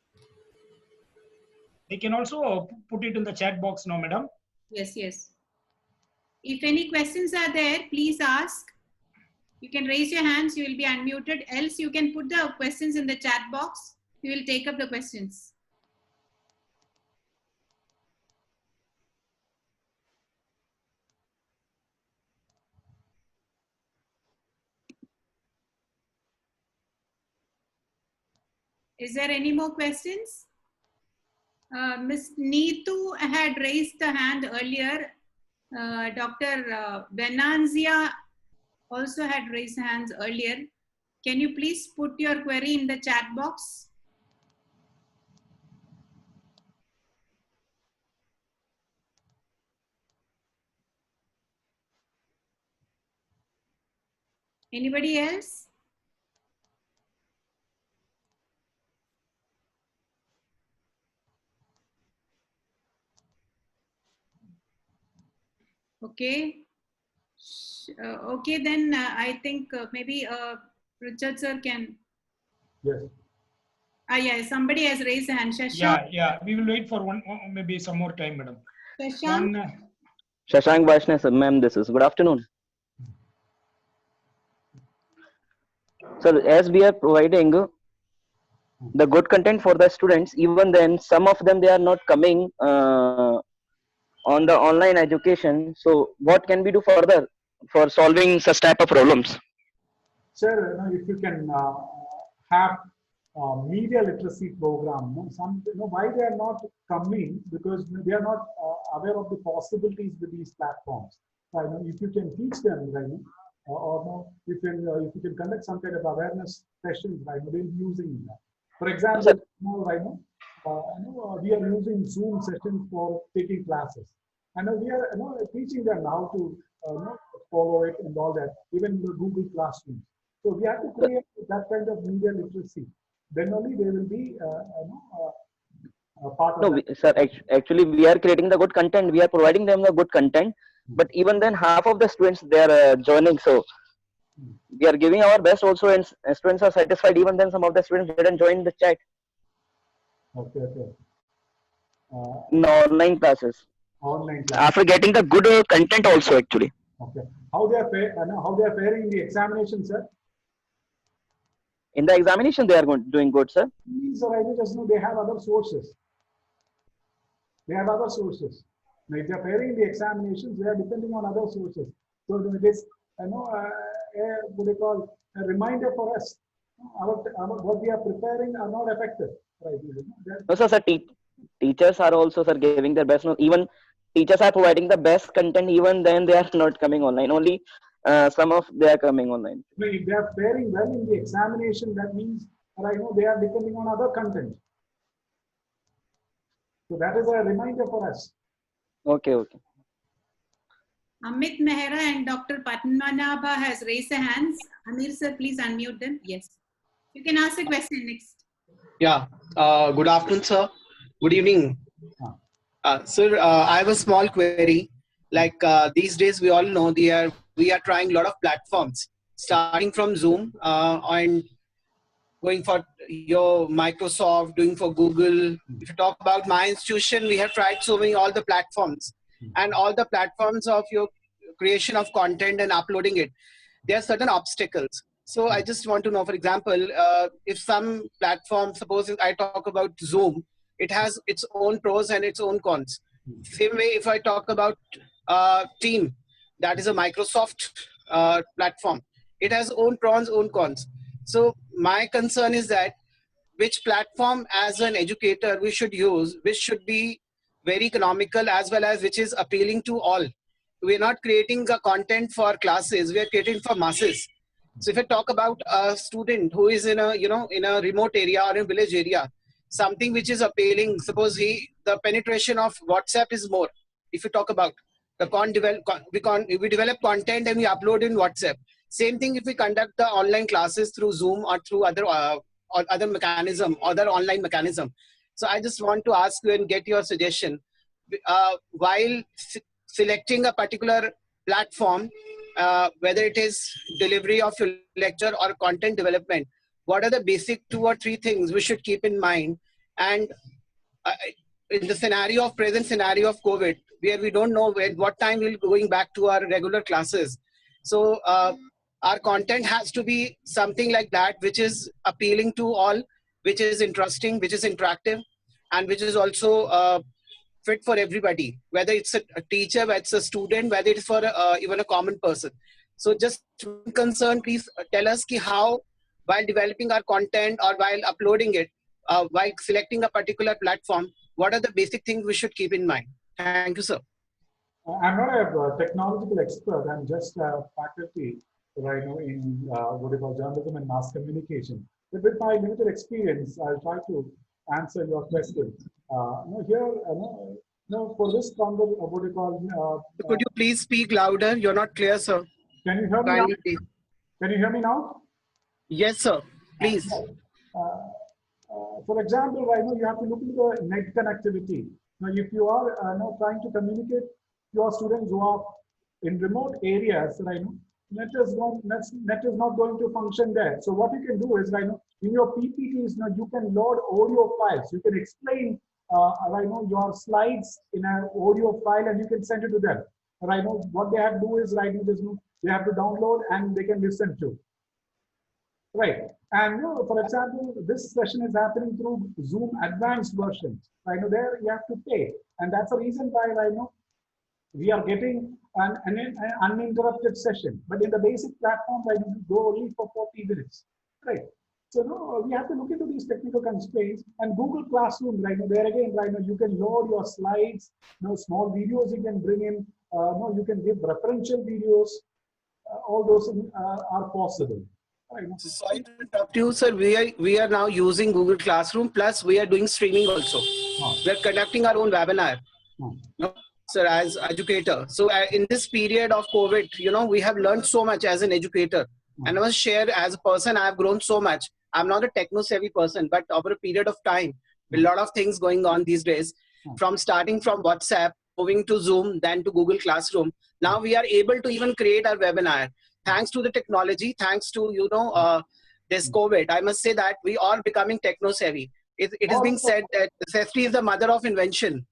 They can also put it in the chat box now, madam. Yes, yes. If any questions are there, please ask. You can raise your hands, you will be unmuted. Else you can put the questions in the chat box. We will take up the questions. Is there any more questions? Ms. Neetu had raised the hand earlier. Dr. Venanzia also had raised hands earlier. Can you please put your query in the chat box? Anybody else? Okay. Okay, then I think maybe Richard sir can. Yes. Yeah, somebody has raised a hand. Shashank. Yeah. We will wait for maybe some more time, madam. Shashank. Shashank Vaishnav, sir, ma'am, this is. Good afternoon. Sir, as we are providing the good content for the students, even then, some of them, they are not coming on the online education. So what can we do further for solving such type of problems? Sir, if you can have media literacy program, why they are not coming? Because they are not aware of the possibilities with these platforms. Right? If you can teach them, right, or if you can conduct some kind of awareness sessions, right, they'll be using that. For example, right now, we are using Zoom sessions for taking classes, and we are teaching them how to follow it and all that, even in the Google Classroom. So we have to create that kind of media literacy. Then only they will be part of that. Sir, actually, we are creating the good content. We are providing them the good content. But even then, half of the students, they are joining. So we are giving our best also, and students are satisfied. Even then, some of the students didn't join the chat. Okay. In online classes. Online classes. After getting the good content also, actually. Okay. How they are faring in the examination, sir? In the examination, they are doing good, sir. Means they have other sources. Now, if they are failing in the examinations, they are depending on other sources. So it is, what they call a reminder for us. What we are preparing are not effective. Right? No, sir. Teachers are also, sir, giving their best. No, even teachers are providing the best content. Even then, they are not coming online. Only some of they are coming online. If they are faring well in the examination, that means they are depending on other content. So that is a reminder for us. Okay. Amit Mehra and Dr. Padmanabha has raised their hands. Amir sir, please unmute them. Yes. You can ask the question next. Yeah. Good afternoon, sir. Good evening. Sir, I have a small query. Like these days, we all know we are trying a lot of platforms, starting from Zoom and going for your Microsoft, doing for Google. If you talk about my institution, we have tried so many, all the platforms and all the platforms of your creation of content and uploading it. There are certain obstacles. So I just want to know, for example, if some platform, suppose I talk about Zoom, it has its own pros and its own cons. Same way, if I talk about Team, that is a Microsoft platform, it has own pros, own cons. So my concern is that which platform as an educator we should use, which should be very economical as well as which is appealing to all. We're not creating the content for classes, we are creating for masses. So if I talk about a student who is in a, in a remote area or in a village area, something which is appealing, suppose the penetration of WhatsApp is more. If you talk about, we develop content and we upload in WhatsApp. Same thing if we conduct the online classes through Zoom or through other online mechanism. So I just want to ask you and get your suggestion. While selecting a particular platform, whether it is delivery of your lecture or content development, what are the basic 2 or 3 things we should keep in mind? And in the present scenario of COVID, where we don't know what time we'll be going back to our regular classes. So our content has to be something like that, which is appealing to all, which is interesting, which is interactive, and which is also fit for everybody, whether it's a teacher, whether it's a student, whether it's for even a common person. So just concern, please tell us how, while developing our content or while uploading it, while selecting a particular platform, what are the basic things we should keep in mind? Thank you, sir. I'm not a technological expert. I'm just a faculty right now in what we call journalism and mass communication. But with my limited experience, I'll try to answer your question. For this convo, what do you call? Could you please speak louder? You're not clear, sir. Can you hear me now? Can you hear me now? Yes, sir. Please. For example, right now you have to look into the net connectivity. Now, if you are trying to communicate to your students who are in remote areas, right now, net is not going to function there. So what you can do is, right now, in your PPTs, you can load audio files. You can explain your slides in an audio file, and you can send it to them. Right now, what they have to do is, right now, they have to download and they can listen to. Right. And for example, this session is happening through Zoom advanced versions. Right now, there you have to pay, and that's the reason why right now we are getting an uninterrupted session. But in the basic platforms, I go only for 40 minutes. Right. So we have to look into these technical constraints. And Google Classroom, right now, there again, right now, you can load your slides, small videos you can bring in. You can give referential videos. All those things are possible. Sorry to interrupt you, sir. We are now using Google Classroom, plus we are doing streaming also. We are conducting our own webinar, sir, as educator. So in this period of COVID, we have learned so much as an educator. And I must share, as a person, I have grown so much. I'm not a techno-savvy person, but over a period of time, a lot of things going on these days, from starting from WhatsApp, moving to Zoom, then to Google Classroom. Now we are able to even create our webinar. Thanks to the technology, thanks to, this COVID, I must say that we are becoming techno-savvy. It is being said that safety is the mother of invention.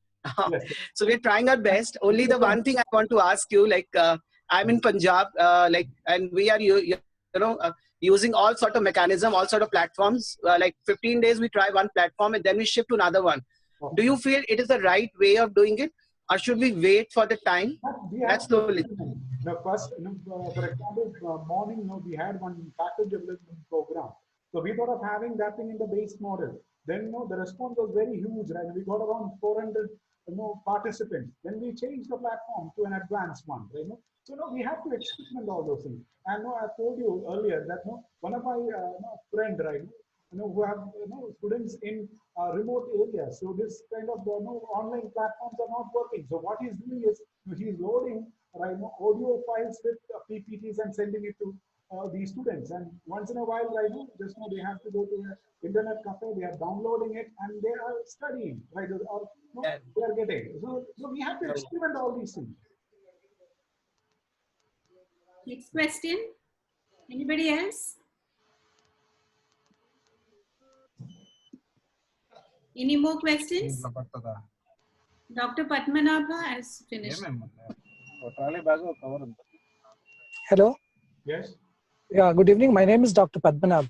So we're trying our best. Only the one thing I want to ask you, I'm in Punjab, and we are, using all sort of mechanism, all sort of platforms. 15 days we try one platform and then we shift to another one. Do you feel it is the right way of doing it? Or should we wait for the time? That's slowly. First, for example, morning, we had one faculty development program. So we thought of having that thing in the base model. Then, the response was very huge, right? We got around 400, participants. Then we changed the platform to an advanced one, right? So, we have to experiment all those things. And I told you earlier that, one of my friend, right? Who have students in remote areas. So this kind of online platforms are not working. So what he's doing is he's loading audio files with PPTs and sending it to these students. And once in a while, they have to go to an internet cafe. They are downloading it and they are studying, right? Or they are getting. So we have to experiment all these things. Next question. Anybody else? Any more questions? Dr. Padmanabha has finished. Hello. Yes. Yeah, good evening. My name is Dr. Padmanabh.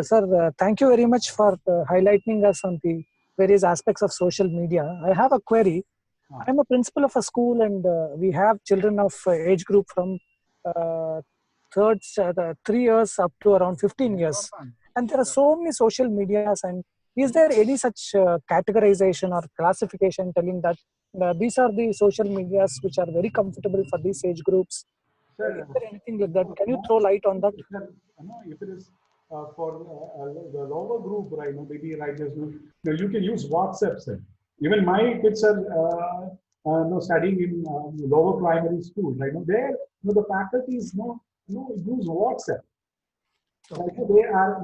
Sir, thank you very much for highlighting us on the various aspects of social media. I have a query. I'm a principal of a school and we have children of age group from 3 years up to around 15 years. And there are so many social medias, and is there any such categorization or classification telling that these are the social medias which are very comfortable for these age groups? Is there anything like that? Can you throw light on that? If it is for the lower group, maybe you can use WhatsApp. Even my kids are studying in lower primary school, right? There, the faculties use WhatsApp. Okay. They are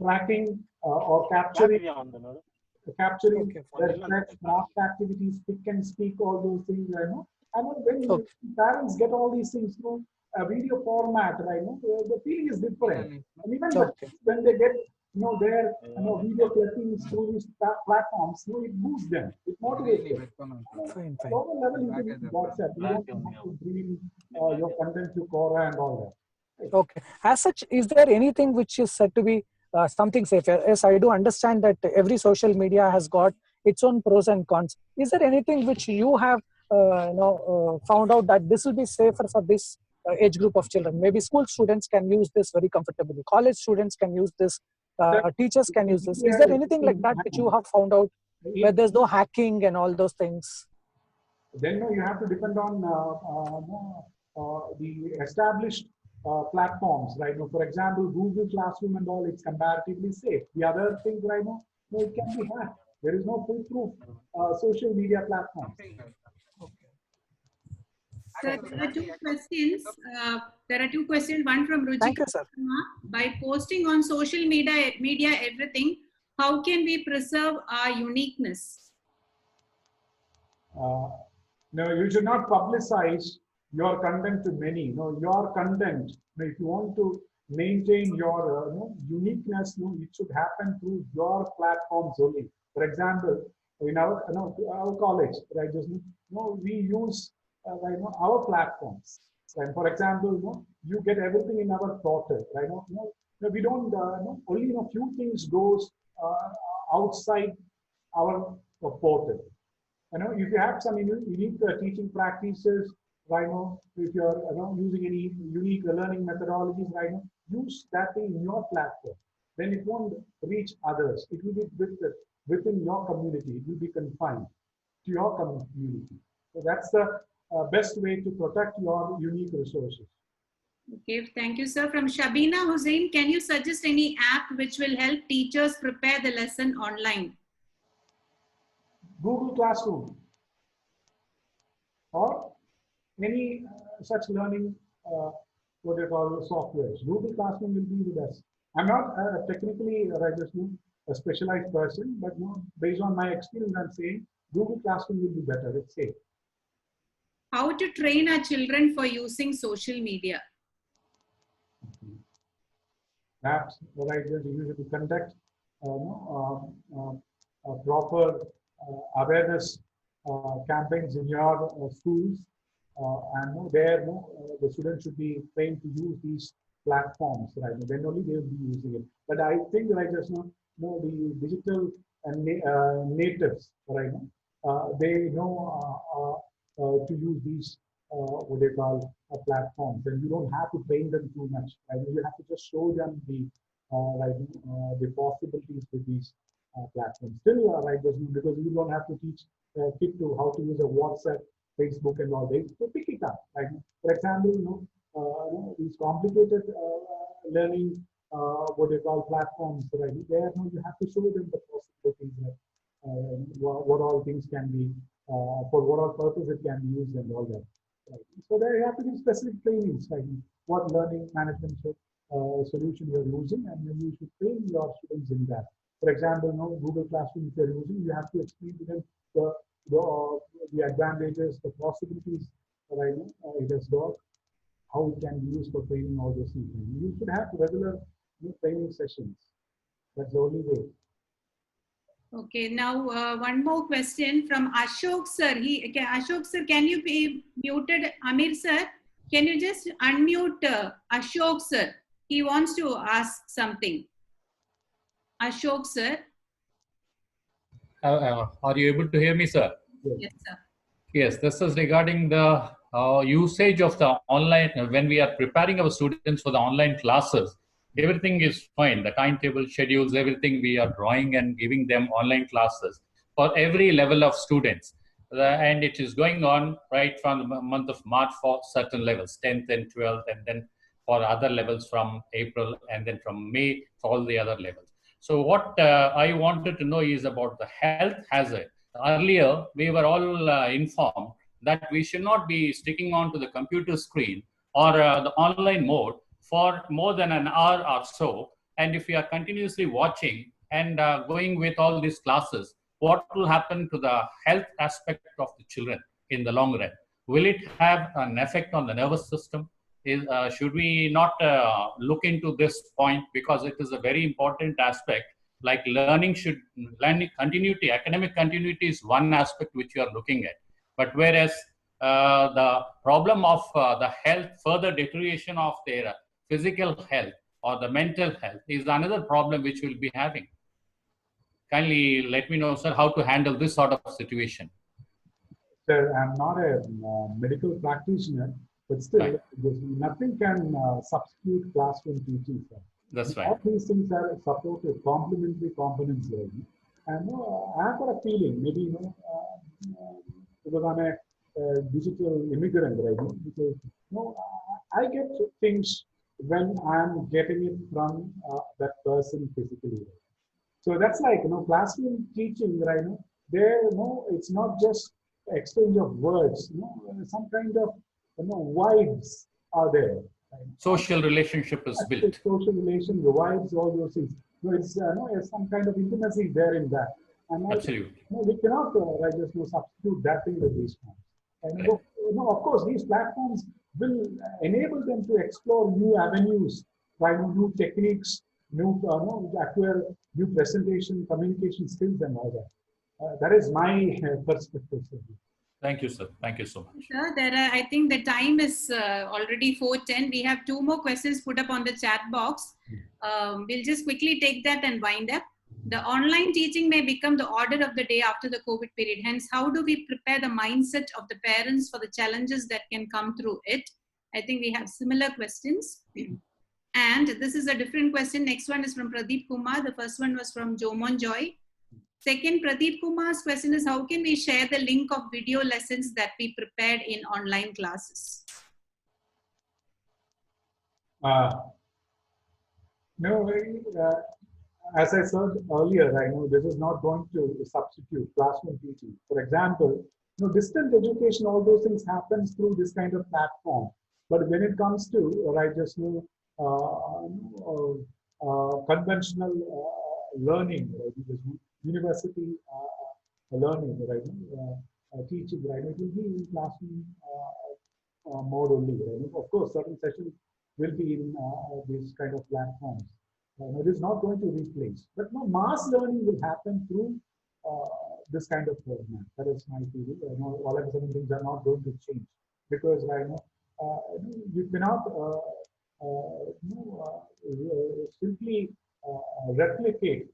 tracking or capturing Okay, their fine. stress, past activities, pick and speak, all those things, And when Okay. parents get all these things through a video format, right? The feeling is different. And even Okay. when they get their video clippings through these platforms, it boosts them, it motivates them. Fine, At fine. lower level, you can use WhatsApp. You don't have to bring your content to Quora and all that. Okay. As such, is there anything which is said to be something safe? Yes, I do understand that every social media has got its own pros and cons. Is there anything which you have found out that this will be safer for this age group of children? Maybe school students can use this very comfortably. College students can use this. Teachers can use this. Is there anything like that which you have found out where there's no hacking and all those things? Then you have to depend on the established platforms, right? For example, Google Classroom and all, it's comparatively safe. The other things, right now, it can be hacked. There is no foolproof social media platforms. Sir, there are two questions. There are two questions. One from Ruchika. Thank you, sir. By posting on social media everything, how can we preserve our uniqueness? No, you should not publicize your content to many. Your content, if you want to maintain your uniqueness, it should happen through your platforms only. For example, in our college, right? We use our platforms. And for example, you get everything in our portal, right? We don't only few things goes outside our portal. If you have some unique teaching practices, right now, if you're using any unique learning methodologies, right now, use that thing in your platform. Then it won't reach others. It will be within your community. It will be confined to your community. So that's the best way to protect your unique resources. Okay, thank you, sir. From Shabina Hussain, can you suggest any app which will help teachers prepare the lesson online? Google Classroom or any such learning what they call softwares. Google Classroom will be the best. I'm not technically a specialized person, but based on my experience, I'm saying Google Classroom will be better. It's safe. How to train our children for using social media? That's what I just use to conduct proper awareness campaigns in your schools, and there the students should be trained to use these platforms, right? Then only they will be using it. But I think the digital and natives, right? They know to use these what they call platforms, and you don't have to train them too much. Right? You have to just show them the possibilities with these platforms. Still, because you don't have to teach kid to how to use a WhatsApp, Facebook, and all. They pick it up. Right? For example, these complicated learning what they call platforms. Right? There, you have to show them the possibilities. What all things can be, for what all purpose it can be used, and all that. Right? So there you have to give specific trainings, like what learning management solution you're using, and then you should train your students in that. For example, Google Classroom if you're using, you have to explain to them the advantages, the possibilities that it has got, how it can be used for training all those things. You should have regular training sessions. That's the only way. Okay, now one more question from Ashok sir. Ashok sir, can you be muted? Amir sir, can you just unmute Ashok sir? He wants to ask something. Ashok sir. Are you able to hear me, sir? Yes, sir. Yes, this is regarding the usage of the online, when we are preparing our students for the online classes. Everything is fine. The timetable, schedules, everything we are drawing and giving them online classes for every level of students. And it is going on right from the month of March for certain levels, 10th and 12th, and then for other levels from April, and then from May for all the other levels. So what I wanted to know is about the health hazard earlier we were all informed that we should not be sticking on to the computer screen or the online mode for more than an hour or so. And if we are continuously watching and going with all these classes, what will happen to the health aspect of the children in the long run? Will it have an effect on the nervous system? Should we not look into this point, because it is a very important aspect? Like learning continuity, academic continuity is one aspect which you are looking at. But whereas the problem of the health, further deterioration of their physical health or the mental health is another problem which we'll be having. Kindly let me know, sir, how to handle this sort of situation. Sir, I'm not a medical practitioner, but still, nothing can substitute classroom teaching, sir. That's right. All these things are supportive, complementary components learning. And I've got a feeling, maybe, because I'm a digital immigrant, right? Because, I get things when I'm getting it from that person physically. Right? So that's like, classroom teaching, right? There, it's not just exchange of words, some kind of, vibes are there. Right? Social relationship is built. Social relation, the vibes, all those things. It's some kind of intimacy there in that. And absolutely. We cannot just substitute that thing with these forms. And of course, these platforms will enable them to explore new avenues, try new techniques, acquire new presentation, communication skills, and all that. That is my perspective. Thank you, sir. Thank you so much. Sir, I think the time is already 4:10. We have 2 more questions put up on the chat box. We'll just quickly take that and wind up. The online teaching may become the order of the day after the COVID period. Hence, how do we prepare the mindset of the parents for the challenges that can come through it? I think we have similar questions. And this is a different question. Next one is from Pradeep Kumar. The first one was from Jomon Joy. Second, Pradeep Kumar's question is, how can we share the link of video lessons that we prepared in online classes? As I said earlier, I know this is not going to substitute classroom teaching. For example, distant education, all those things happens through this kind of platform. But when it comes to conventional learning, university learning, teaching, it will be in classroom mode only. Of course, certain sessions will be in these kind of platforms. It is not going to replace, but mass learning will happen through this kind of format. That is my theory. All of a sudden things are not going to change, because you cannot simply replicate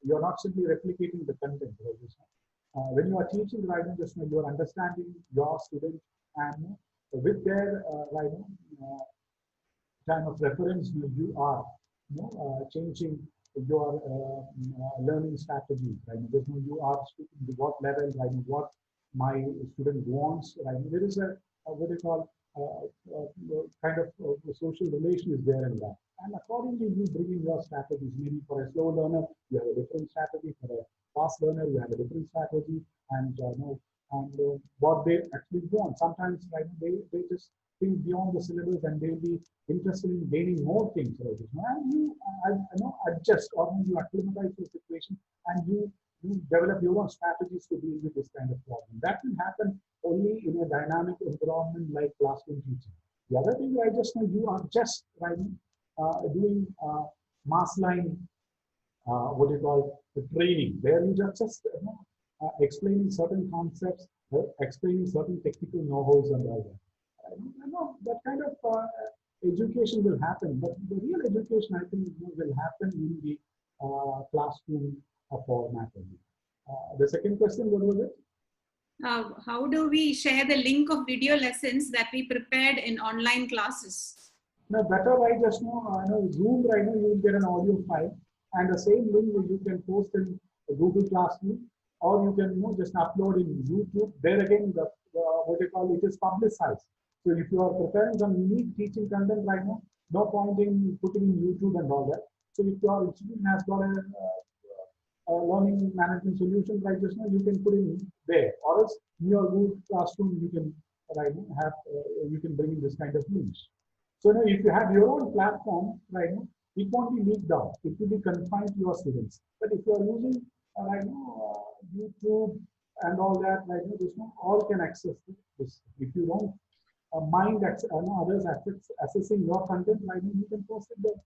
you're not simply replicating the content. When you are teaching, you are understanding your student, and with their time of reference, you are changing your learning strategy. You are speaking to what level, what my student wants. There is a what they call kind of social relation is there in that. And accordingly, you bring in your strategies. Maybe for a slow learner, you have a different strategy. For a fast learner, you have a different strategy. And what they actually want. Sometimes they just think beyond the syllabus, and they'll be interested in gaining more things. And you adjust, or you acclimatize to the situation, and you develop your own strategies to deal with this kind of problem. That will happen only in a dynamic environment like classroom teaching. The other thing, you are just doing mass line, what you call the training, where you just explaining certain concepts, explaining certain technical know-hows and all that. That kind of education will happen, but the real education, I think, will happen in the classroom format. The second question, what was it? How do we share the link of video lessons that we prepared in online classes? Now, better Zoom, you will get an audio file, and the same link you can post in Google Classroom, or you can just upload in YouTube. There again, what you call it is publicized. So if you are preparing some unique teaching content no point in putting in YouTube and all that. So if your institution has got learning management solutions like this, you can put in there, or else in your Google Classroom you can have you can bring in this kind of links. So if you have your own platform, it won't be leaked out. It will be confined to your students. But if you are using YouTube and all that, this one, all can access this. If you don't mind others accessing your content, you can post it there.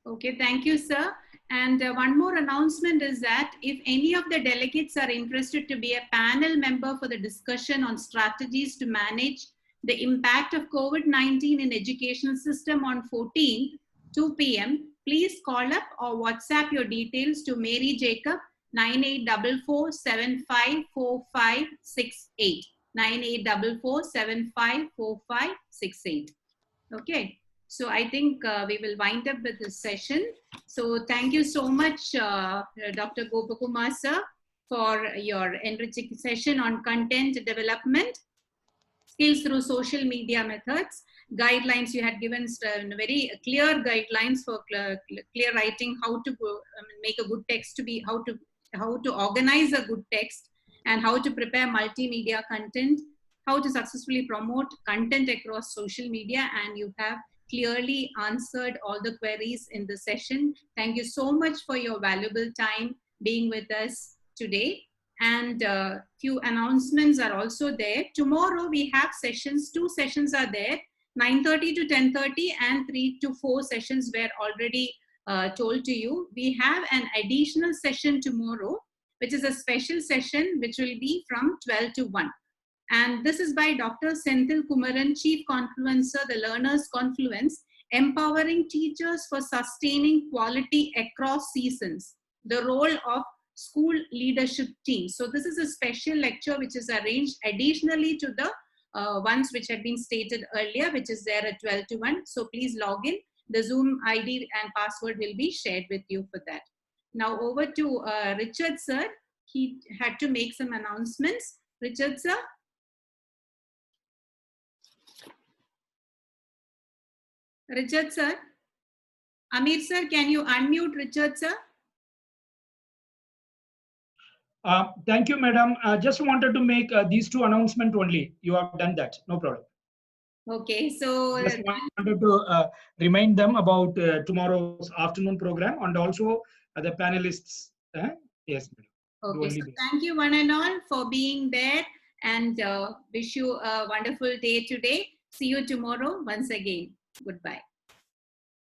Okay, thank you, sir. And one more announcement is that if any of the delegates are interested to be a panel member for the discussion on strategies to manage the impact of COVID-19 in educational system on 14th, 2 p.m., please call up or WhatsApp your details to Mary Jacob 9844754568. 9844754568. Okay. So I think we will wind up with this session. So thank you so much, Dr. Gopakumar sir, for your enriching session on content development, skills through social media methods, guidelines. You had given very clear guidelines for clear writing, how to make a good text to be, how to organize a good text, and how to prepare multimedia content, how to successfully promote content across social media, and you have clearly answered all the queries in the session. Thank you so much for your valuable time being with us today. And few announcements are also there. Tomorrow we have sessions, 2 sessions are there, 9:30 to 10:30 and 3 to 4 sessions were already told to you. We have an additional session tomorrow, which is a special session, which will be from 12 to 1. And this is by Dr. Senthil Kumaran, Chief Confluencer, the Learners Confluence, empowering teachers for sustaining quality across seasons, the role of school leadership teams. So this is a special lecture which is arranged additionally to the ones which had been stated earlier, which is there at 12 to 1. So please log in. The Zoom ID and password will be shared with you for that. Now over to Richard sir. He had to make some announcements. Richard sir. Richard sir. Amir sir, can you unmute Richard sir? Thank you, madam. Just wanted to make these 2 announcements only. You have done that. No problem. Okay, so just wanted to remind them about tomorrow's afternoon program and also the panelists. Yes, madam. Okay, so thank you one and all for being there, and wish you a wonderful day today. See you tomorrow once again. Goodbye.